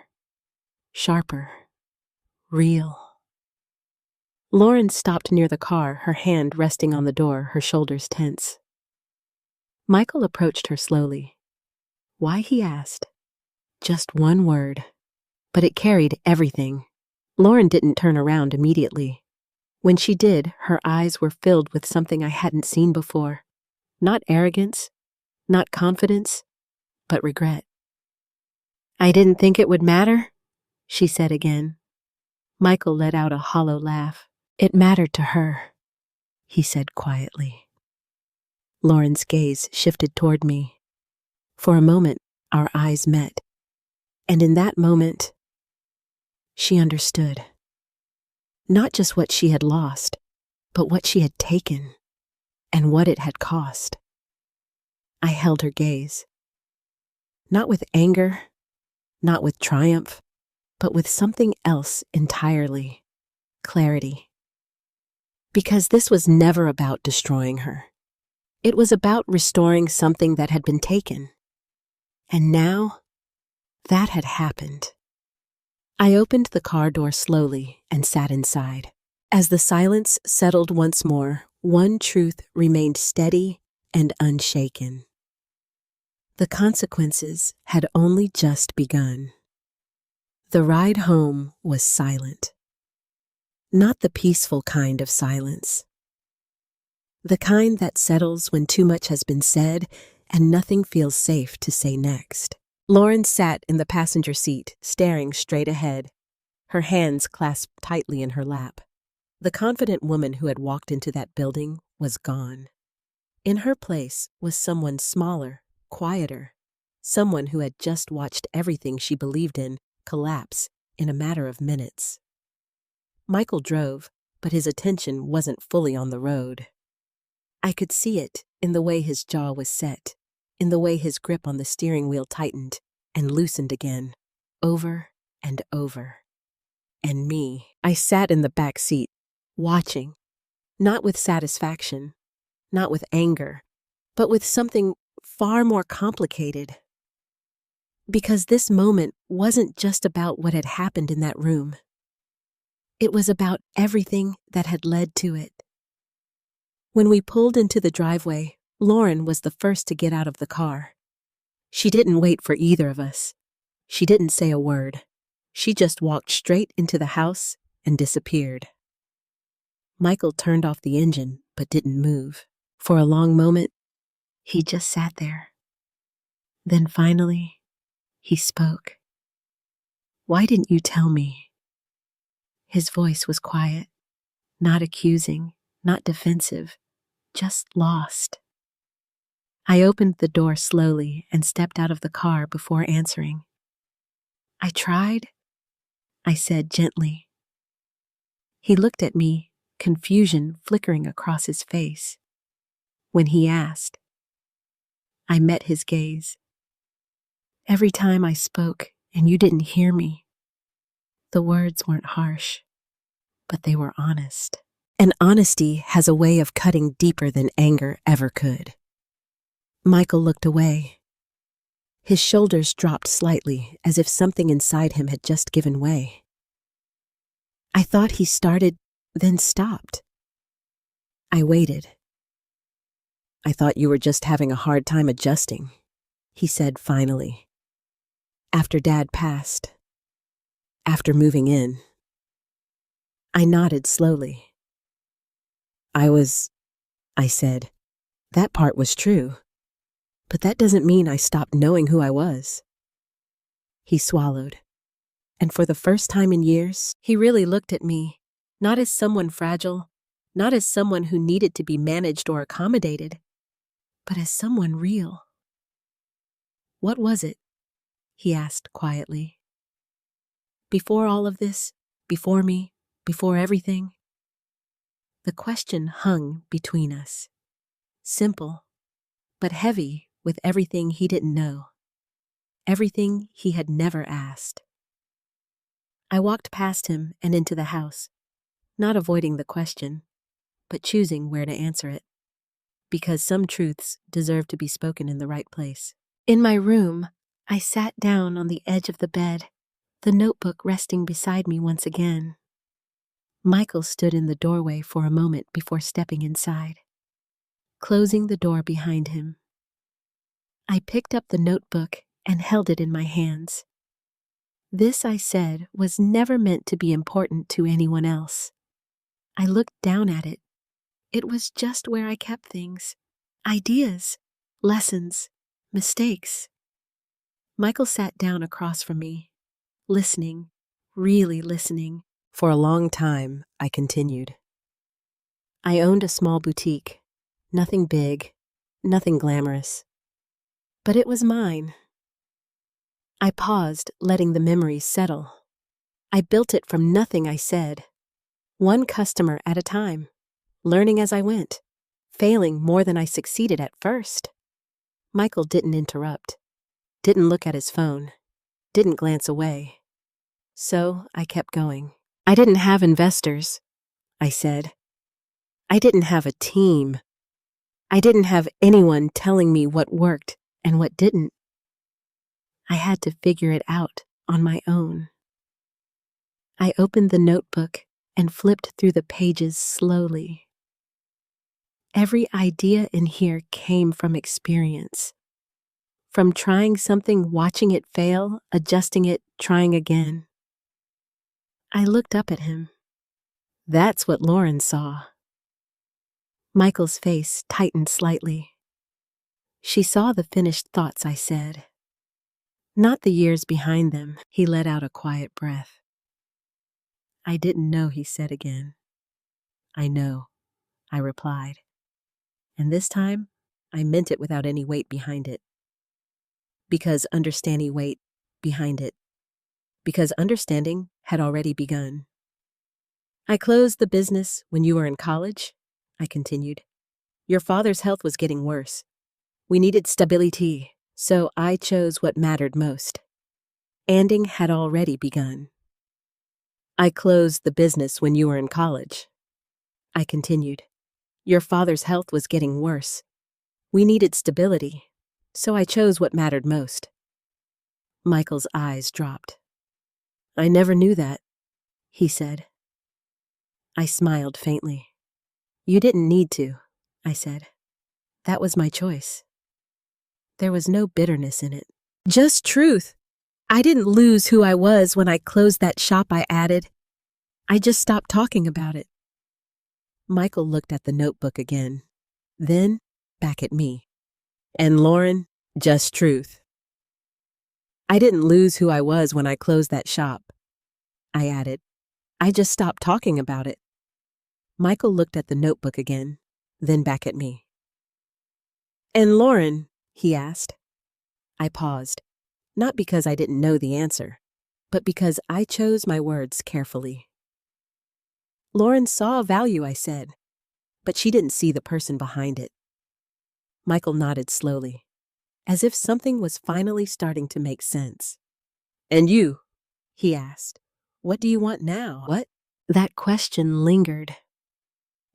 sharper, real. Lauren stopped near the car, her hand resting on the door, her shoulders tense. Michael approached her slowly. Why, he asked. Just one word, but it carried everything. Lauren didn't turn around immediately. When she did, her eyes were filled with something I hadn't seen before. Not arrogance, not confidence, but regret. "I didn't think it would matter," she said again. Michael let out a hollow laugh. "It mattered to her," he said quietly. Lauren's gaze shifted toward me. For a moment, our eyes met. And in that moment, she understood. Not just what she had lost, but what she had taken, and what it had cost. I held her gaze. Not with anger, not with triumph, but with something else entirely. Clarity. Because this was never about destroying her. It was about restoring something that had been taken. And now, that had happened. I opened the car door slowly and sat inside. As the silence settled once more, one truth remained steady and unshaken. The consequences had only just begun. The ride home was silent. Not the peaceful kind of silence. The kind that settles when too much has been said and nothing feels safe to say next. Lauren sat in the passenger seat, staring straight ahead, her hands clasped tightly in her lap. The confident woman who had walked into that building was gone. In her place was someone smaller, quieter, someone who had just watched everything she believed in collapse in a matter of minutes. Michael drove, but his attention wasn't fully on the road. I could see it in the way his jaw was set, in the way his grip on the steering wheel tightened and loosened again, over and over. And me, I sat in the back seat, watching, not with satisfaction, not with anger, but with something far more complicated. Because this moment wasn't just about what had happened in that room. It was about everything that had led to it. When we pulled into the driveway, Lauren was the first to get out of the car. She didn't wait for either of us. She didn't say a word. She just walked straight into the house and disappeared. Michael turned off the engine but didn't move. For a long moment, he just sat there. Then finally, he spoke. "Why didn't you tell me?" His voice was quiet, not accusing, not defensive, just lost. I opened the door slowly and stepped out of the car before answering. "I tried," I said gently. He looked at me, confusion flickering across his face. When he asked, I met his gaze. "Every time I spoke and you didn't hear me." The words weren't harsh, but they were honest. And honesty has a way of cutting deeper than anger ever could. Michael looked away. His shoulders dropped slightly, as if something inside him had just given way. I thought he started, then stopped. I waited. "I thought you were just having a hard time adjusting," he said finally. "After Dad passed. After moving in." I nodded slowly. I said, "That part was true. But that doesn't mean I stopped knowing who I was." He swallowed. And for the first time in years, he really looked at me, not as someone fragile, not as someone who needed to be managed or accommodated, but as someone real. "What was it?" he asked quietly. "Before all of this, before me, before everything?" The question hung between us. Simple, but heavy with everything he didn't know. Everything he had never asked. I walked past him and into the house, not avoiding the question, but choosing where to answer it. Because some truths deserve to be spoken in the right place. In my room, I sat down on the edge of the bed, the notebook resting beside me once again. Michael stood in the doorway for a moment before stepping inside, closing the door behind him. I picked up the notebook and held it in my hands. This, I said, was never meant to be important to anyone else. I looked down at it. It was just where I kept things. Ideas, lessons, mistakes. Michael sat down across from me, listening, really listening. "For a long time," I continued. "I owned a small boutique. Nothing big, nothing glamorous. But it was mine." I paused, letting the memories settle. I built it from nothing, I said. One customer at a time, learning as I went, failing more than I succeeded at first. Michael didn't interrupt, didn't look at his phone, didn't glance away. So I kept going. "I didn't have investors," I said. "I didn't have a team. I didn't have anyone telling me what worked and what didn't. I had to figure it out on my own." I opened the notebook and flipped through the pages slowly. Every idea in here came from experience. From trying something, watching it fail, adjusting it, trying again. I looked up at him. "That's what Lauren saw." Michael's face tightened slightly. "She saw the finished thoughts," I said. "Not the years behind them." He let out a quiet breath. I didn't know, he said again. I know, I replied. And this time, I meant it without any weight behind it. Because understanding had already begun. I closed the business when you were in college, I continued. Your father's health was getting worse. We needed stability, so I chose what mattered most. Ending had already begun. I closed the business when you were in college, I continued. Your father's health was getting worse. We needed stability, so I chose what mattered most. Michael's eyes dropped. I never knew that, he said. I smiled faintly. You didn't need to, I said. That was my choice. There was no bitterness in it. Just truth. I didn't lose who I was when I closed that shop, I added. I just stopped talking about it. Michael looked at the notebook again, then back at me. And Lauren, just truth. I didn't lose who I was when I closed that shop, I added. I just stopped talking about it. Michael looked at the notebook again, then back at me. And Lauren, he asked. I paused, not because I didn't know the answer, but because I chose my words carefully. Lauren saw a value, I said, but she didn't see the person behind it. Michael nodded slowly, as if something was finally starting to make sense. And you? He asked. What do you want now? What? That question lingered,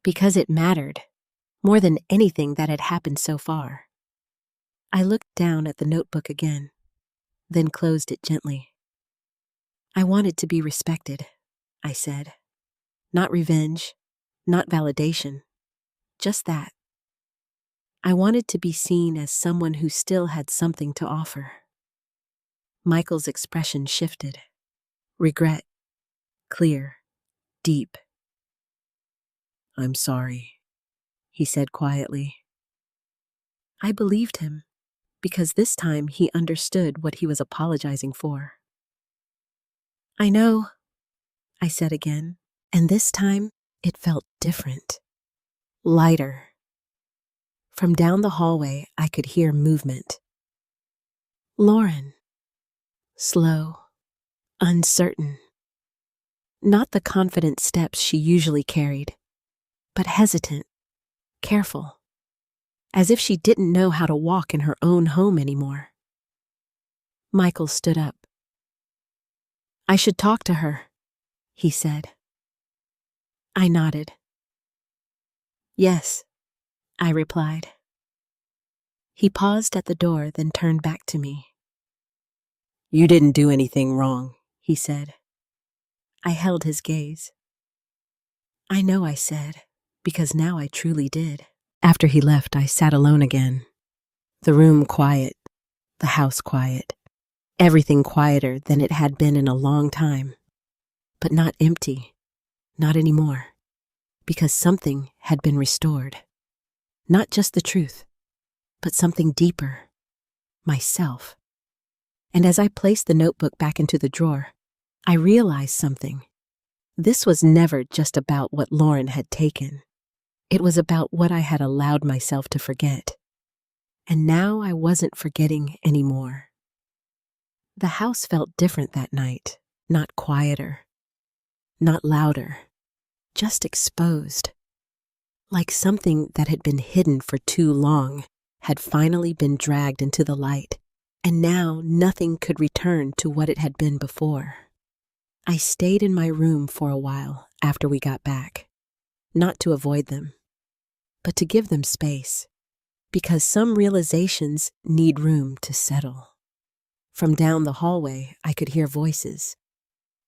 because it mattered, more than anything that had happened so far. I looked down at the notebook again, then closed it gently. I wanted to be respected, I said. Not revenge, not validation, just that. I wanted to be seen as someone who still had something to offer. Michael's expression shifted. Regret, clear, deep. I'm sorry, he said quietly. I believed him, because this time he understood what he was apologizing for. I know, I said again, and this time it felt different, lighter. From down the hallway, I could hear movement. Lauren. Slow, uncertain. Not the confident steps she usually carried, but hesitant, careful, as if she didn't know how to walk in her own home anymore. Michael stood up. I should talk to her, he said. I nodded. Yes, I replied. He paused at the door, then turned back to me. You didn't do anything wrong, he said. I held his gaze. I know, I said, because now I truly did. After he left, I sat alone again. The room quiet, the house quiet, everything quieter than it had been in a long time. But not empty, not anymore, because something had been restored. Not just the truth, but something deeper, myself. And as I placed the notebook back into the drawer, I realized something. This was never just about what Lauren had taken. It was about what I had allowed myself to forget. And now I wasn't forgetting anymore. The house felt different that night, not quieter, not louder, just exposed. Like something that had been hidden for too long had finally been dragged into the light, and now nothing could return to what it had been before. I stayed in my room for a while after we got back, not to avoid them, but to give them space, because some realizations need room to settle. From down the hallway, I could hear voices.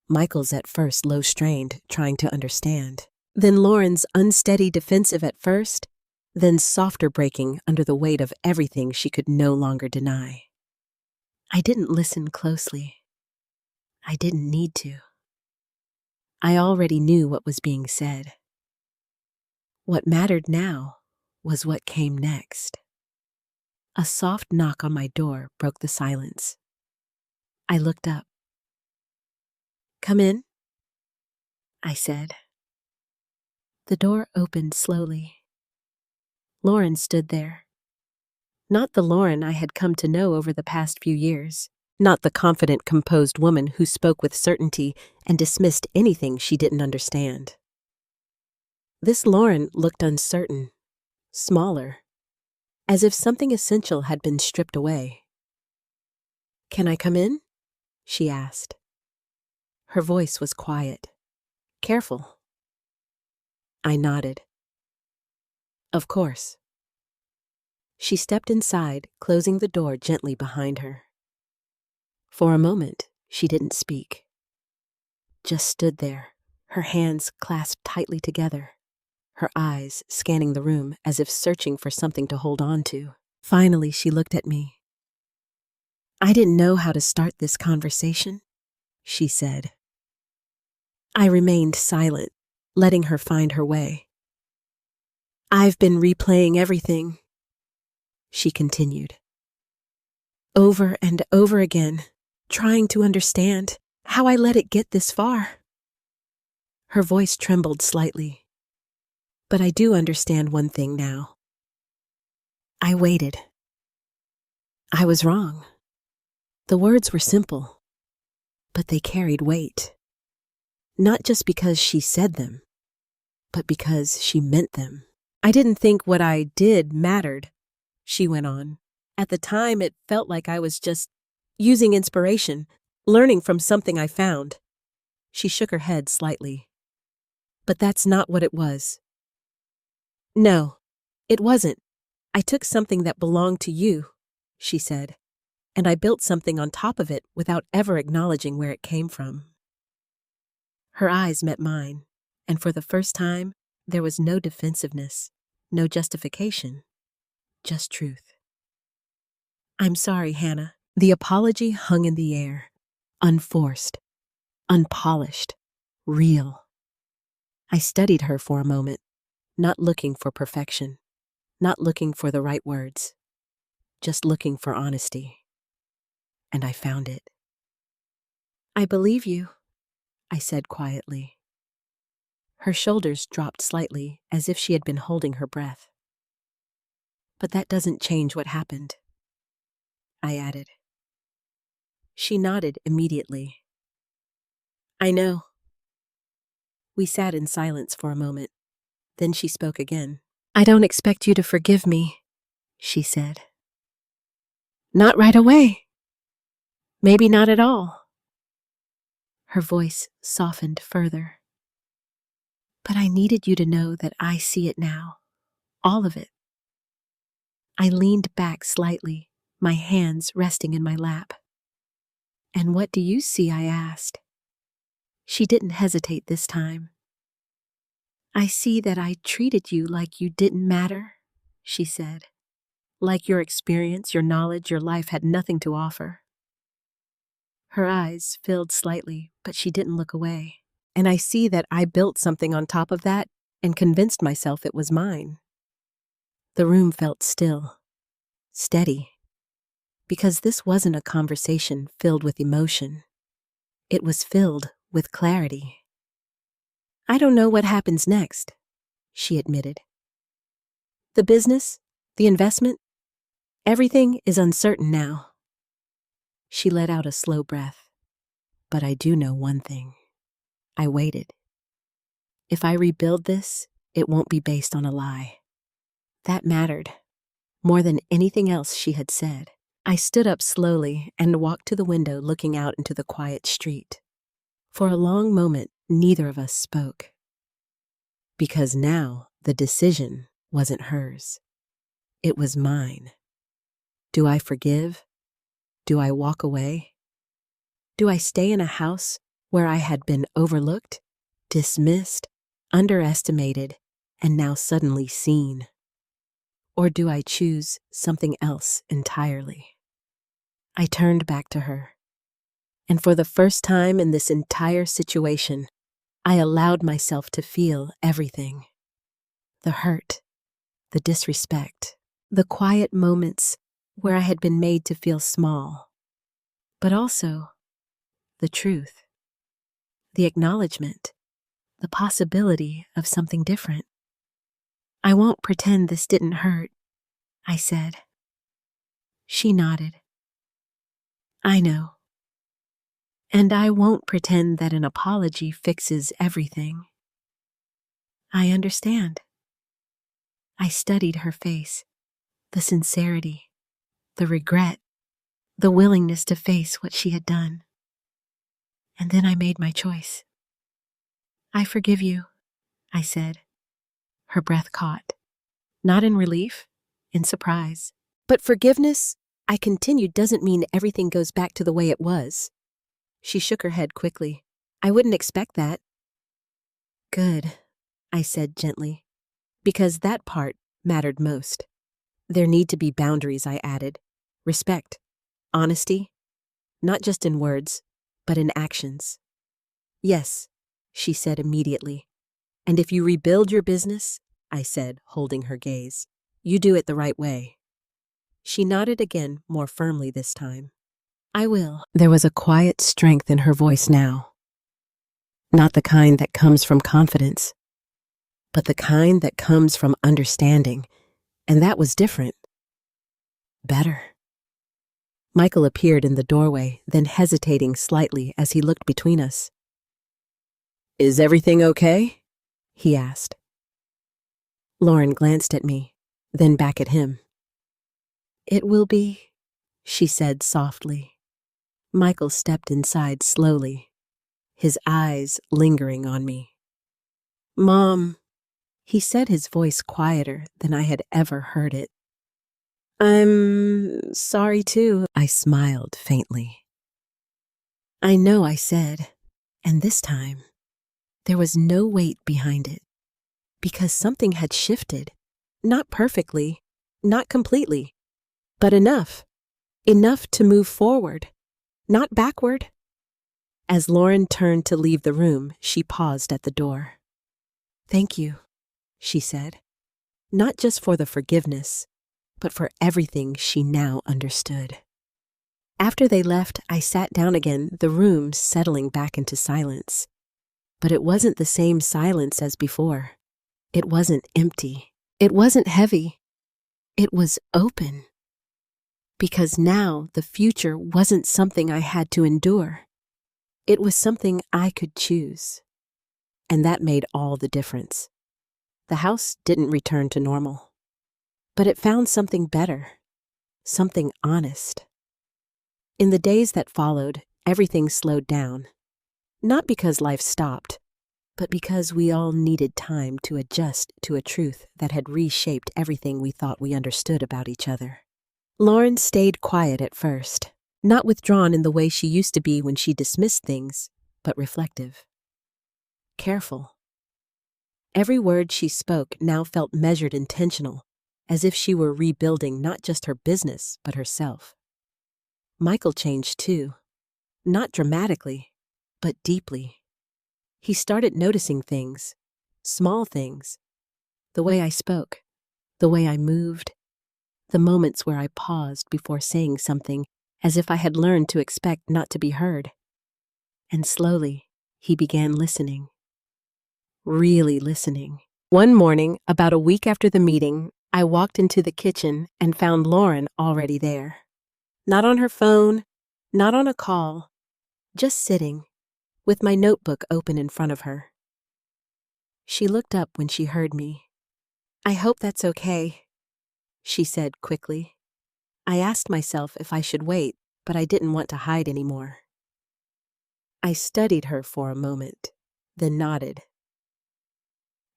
Michael's at first low-strained, trying to understand. Then Lauren's unsteady defensive at first, then softer breaking under the weight of everything she could no longer deny. I didn't listen closely. I didn't need to. I already knew what was being said. What mattered now was what came next. A soft knock on my door broke the silence. I looked up. Come in, I said. The door opened slowly. Lauren stood there. Not the Lauren I had come to know over the past few years. Not the confident, composed woman who spoke with certainty and dismissed anything she didn't understand. This Lauren looked uncertain, smaller, as if something essential had been stripped away. "Can I come in?" she asked. Her voice was quiet, careful. I nodded. Of course. She stepped inside, closing the door gently behind her. For a moment, she didn't speak. Just stood there, her hands clasped tightly together, her eyes scanning the room as if searching for something to hold on to. Finally, she looked at me. "I didn't know how to start this conversation," she said. I remained silent, letting her find her way. "I've been replaying everything," she continued. "Over and over again, trying to understand how I let it get this far." Her voice trembled slightly. "But I do understand one thing now. I waited. I was wrong. The words were simple, but they carried weight. Not just because she said them, but because she meant them. I didn't think what I did mattered," she went on. "At the time, it felt like I was just using inspiration, learning from something I found." She shook her head slightly. "But that's not what it was." "No, it wasn't. I took something that belonged to you," she said, "and I built something on top of it without ever acknowledging where it came from." Her eyes met mine, and for the first time, there was no defensiveness, no justification, just truth. "I'm sorry, Hannah." The apology hung in the air, unforced, unpolished, real. I studied her for a moment, not looking for perfection, not looking for the right words, just looking for honesty. And I found it. "I believe you," I said quietly. Her shoulders dropped slightly, as if she had been holding her breath. "But that doesn't change what happened," I added. She nodded immediately. "I know." We sat in silence for a moment. Then she spoke again. "I don't expect you to forgive me," she said. "Not right away. Maybe not at all." Her voice softened further. "But I needed you to know that I see it now. All of it." I leaned back slightly, my hands resting in my lap. "And what do you see?" I asked. She didn't hesitate this time. "I see that I treated you like you didn't matter," she said. "Like your experience, your knowledge, your life had nothing to offer." Her eyes filled slightly, but she didn't look away. "And I see that I built something on top of that and convinced myself it was mine." The room felt still, steady, because this wasn't a conversation filled with emotion. It was filled with clarity. "I don't know what happens next," she admitted. "The business, the investment, everything is uncertain now." She let out a slow breath. "But I do know one thing. I waited. If I rebuild this, it won't be based on a lie." That mattered, more than anything else she had said. I stood up slowly and walked to the window looking out into the quiet street. For a long moment, neither of us spoke. Because now the decision wasn't hers. It was mine. Do I forgive? Do I walk away? Do I stay in a house where I had been overlooked, dismissed, underestimated, and now suddenly seen? Or do I choose something else entirely? I turned back to her, and for the first time in this entire situation, I allowed myself to feel everything. The hurt, the disrespect, the quiet moments where I had been made to feel small, but also the truth, the acknowledgement, the possibility of something different. I won't pretend this didn't hurt, I said. She nodded. I know. And I won't pretend that an apology fixes everything. I understand. I studied her face, the sincerity, the regret, the willingness to face what she had done. And then I made my choice. I forgive you, I said. Her breath caught, not in relief, in surprise. But forgiveness, I continued, doesn't mean everything goes back to the way it was. She shook her head quickly. I wouldn't expect that. Good, I said gently, because that part mattered most. There need to be boundaries, I added. Respect, honesty, not just in words, but in actions. Yes, she said immediately. And if you rebuild your business, I said, holding her gaze, you do it the right way. She nodded again, more firmly this time. I will. There was a quiet strength in her voice now. Not the kind that comes from confidence, but the kind that comes from understanding, and that was different. Better. Michael appeared in the doorway, then hesitating slightly as he looked between us. Is everything okay? He asked. Lauren glanced at me, then back at him. It will be, she said softly. Michael stepped inside slowly, his eyes lingering on me. Mom, he said, his voice quieter than I had ever heard it. I'm sorry too, I smiled faintly. I know, I said, and this time, there was no weight behind it, because something had shifted, not perfectly, not completely, but enough to move forward, not backward. As Lauren turned to leave the room, she paused at the door. Thank you, she said, not just for the forgiveness, but for everything she now understood. After they left, I sat down again, the room settling back into silence. But it wasn't the same silence as before. It wasn't empty. It wasn't heavy. It was open. Because now the future wasn't something I had to endure. It was something I could choose. And that made all the difference. The house didn't return to normal. But it found something better, something honest. In the days that followed, everything slowed down. Not because life stopped, but because we all needed time to adjust to a truth that had reshaped everything we thought we understood about each other. Lauren stayed quiet at first, not withdrawn in the way she used to be when she dismissed things, but reflective. Careful. Every word she spoke now felt measured, intentional, as if she were rebuilding not just her business, but herself. Michael changed too, not dramatically, but deeply. He started noticing things, small things, the way I spoke, the way I moved, the moments where I paused before saying something as if I had learned to expect not to be heard. And slowly, he began listening. Really listening. One morning, about a week after the meeting, I walked into the kitchen and found Lauren already there. Not on her phone, not on a call, just sitting, with my notebook open in front of her. She looked up when she heard me. I hope that's okay, she said quickly. I asked myself if I should wait, but I didn't want to hide anymore. I studied her for a moment, then nodded.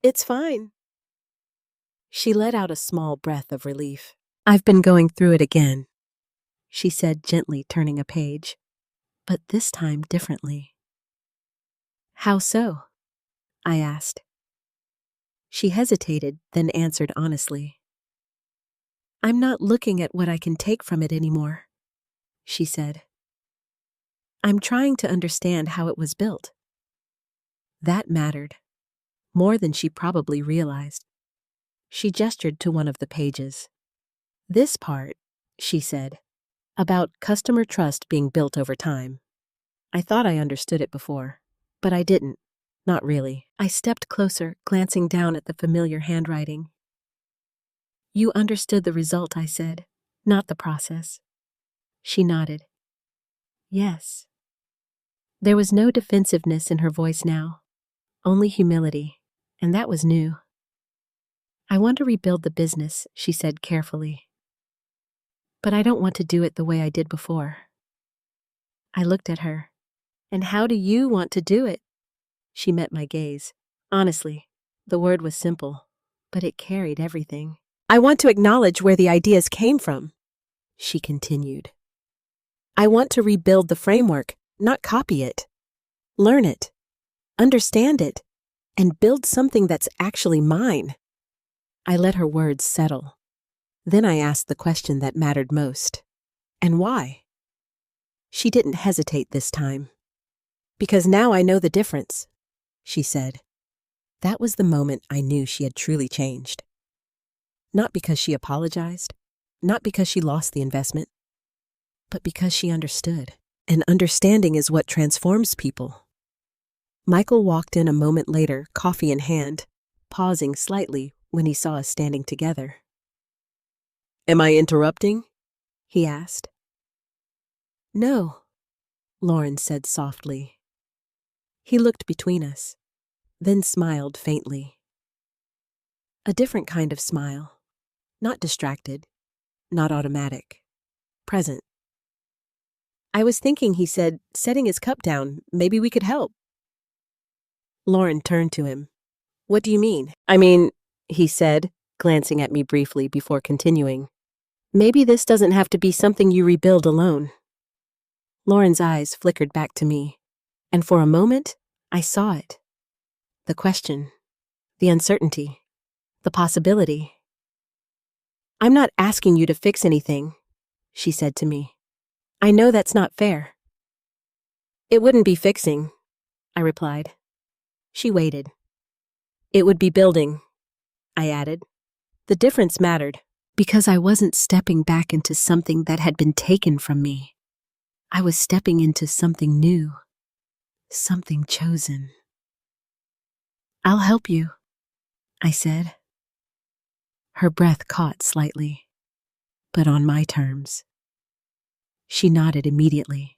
It's fine. She let out a small breath of relief. I've been going through it again, she said gently, turning a page, but this time differently. How so? I asked. She hesitated, then answered honestly. I'm not looking at what I can take from it anymore, she said. I'm trying to understand how it was built. That mattered, more than she probably realized. She gestured to one of the pages. This part, she said, about customer trust being built over time. I thought I understood it before, but I didn't. Not really. I stepped closer, glancing down at the familiar handwriting. You understood the result, I said, not the process. She nodded. Yes. There was no defensiveness in her voice now, only humility, and that was new. I want to rebuild the business, she said carefully. But I don't want to do it the way I did before. I looked at her. And how do you want to do it? She met my gaze. Honestly, the word was simple, but it carried everything. I want to acknowledge where the ideas came from, she continued. I want to rebuild the framework, not copy it. Learn it, understand it, and build something that's actually mine. I let her words settle. Then I asked the question that mattered most. And why? She didn't hesitate this time. Because now I know the difference, she said. That was the moment I knew she had truly changed. Not because she apologized, not because she lost the investment, but because she understood. And understanding is what transforms people. Michael walked in a moment later, coffee in hand, pausing slightly when he saw us standing together. Am I interrupting? He asked. No, Lauren said softly. He looked between us, then smiled faintly. A different kind of smile, not distracted, not automatic, present. I was thinking, he said, setting his cup down, maybe we could help. Lauren turned to him. What do you mean? I mean, he said, glancing at me briefly before continuing. Maybe this doesn't have to be something you rebuild alone. Lauren's eyes flickered back to me, and for a moment, I saw it. The question, the uncertainty, the possibility. I'm not asking you to fix anything, she said to me. I know that's not fair. It wouldn't be fixing, I replied. She waited. It would be building, I added. The difference mattered, because I wasn't stepping back into something that had been taken from me. I was stepping into something new, something chosen. I'll help you, I said. Her breath caught slightly, but on my terms. She nodded immediately.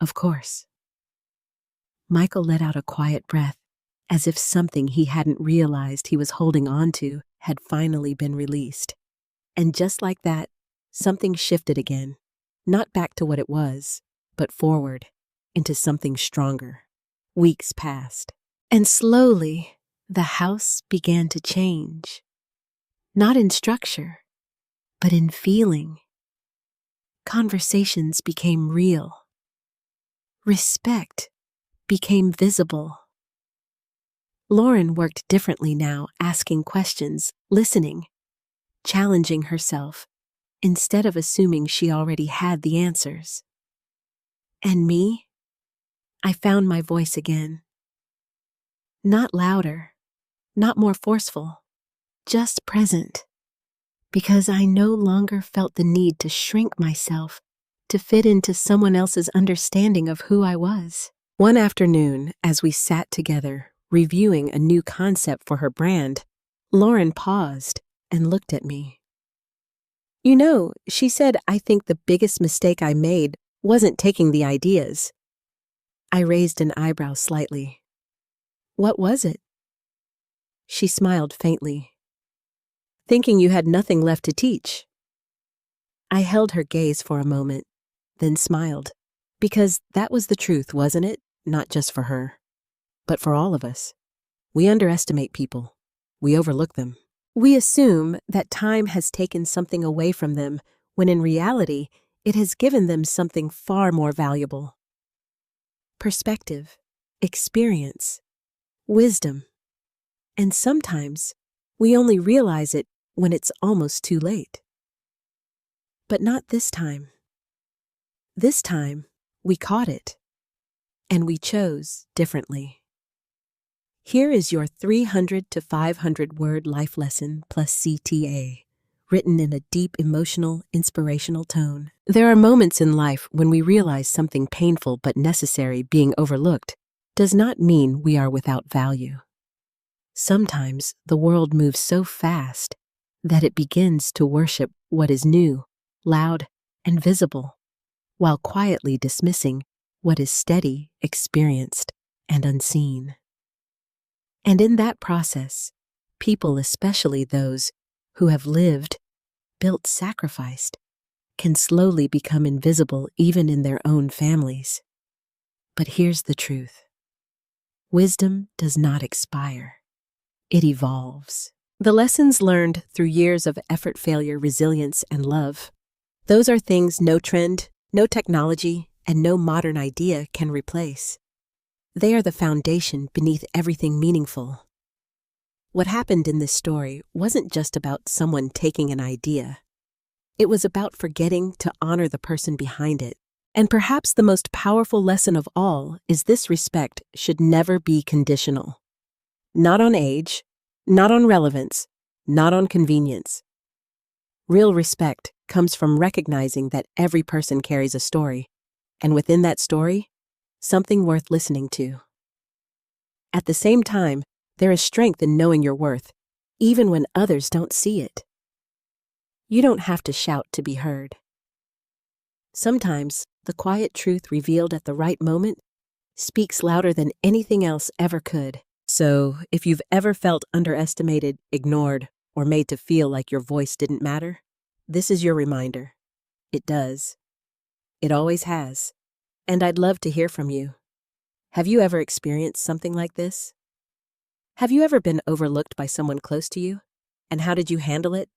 Of course. Michael let out a quiet breath, as if something he hadn't realized he was holding on to had finally been released. And just like that, something shifted again, not back to what it was, but forward, into something stronger. Weeks passed, and slowly, the house began to change. Not in structure, but in feeling. Conversations became real. Respect became visible. Lauren worked differently now, asking questions, listening, challenging herself, instead of assuming she already had the answers. And me? I found my voice again. Not louder, not more forceful, just present. Because I no longer felt the need to shrink myself to fit into someone else's understanding of who I was. One afternoon, as we sat together, reviewing a new concept for her brand, Lauren paused and looked at me. You know, she said, I think the biggest mistake I made wasn't taking the ideas. I raised an eyebrow slightly. What was it? She smiled faintly. Thinking you had nothing left to teach. I held her gaze for a moment, then smiled, because that was the truth, wasn't it? Not just for her, but for all of us. We underestimate people. We overlook them. We assume that time has taken something away from them, when in reality, it has given them something far more valuable. Perspective, experience, wisdom. And sometimes, we only realize it when it's almost too late. But not this time. This time, we caught it. And we chose differently. Here is your 300 to 500 word life lesson plus CTA, written in a deep emotional, inspirational tone. There are moments in life when we realize something painful but necessary being overlooked, does not mean we are without value. Sometimes the world moves so fast that it begins to worship what is new, loud, and visible, while quietly dismissing what is steady, experienced, and unseen. And in that process, people, especially those who have lived, built, sacrificed, can slowly become invisible even in their own families. But here's the truth. Wisdom does not expire. It evolves. The lessons learned through years of effort, failure, resilience, and love, those are things no trend, no technology, and no modern idea can replace. They are the foundation beneath everything meaningful. What happened in this story wasn't just about someone taking an idea. It was about forgetting to honor the person behind it. And perhaps the most powerful lesson of all is this: respect should never be conditional. Not on age, not on relevance, not on convenience. Real respect comes from recognizing that every person carries a story, and within that story, something worth listening to. At the same time, there is strength in knowing your worth, even when others don't see it. You don't have to shout to be heard. Sometimes, the quiet truth revealed at the right moment speaks louder than anything else ever could. So, if you've ever felt underestimated, ignored, or made to feel like your voice didn't matter, this is your reminder. It does. It always has. And I'd love to hear from you. Have you ever experienced something like this? Have you ever been overlooked by someone close to you? And how did you handle it?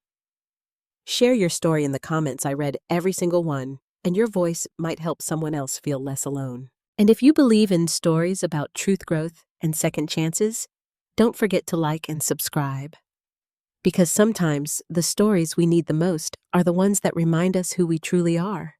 Share your story in the comments. I read every single one, and your voice might help someone else feel less alone. And if you believe in stories about truth, growth, and second chances, don't forget to like and subscribe. Because sometimes the stories we need the most are the ones that remind us who we truly are.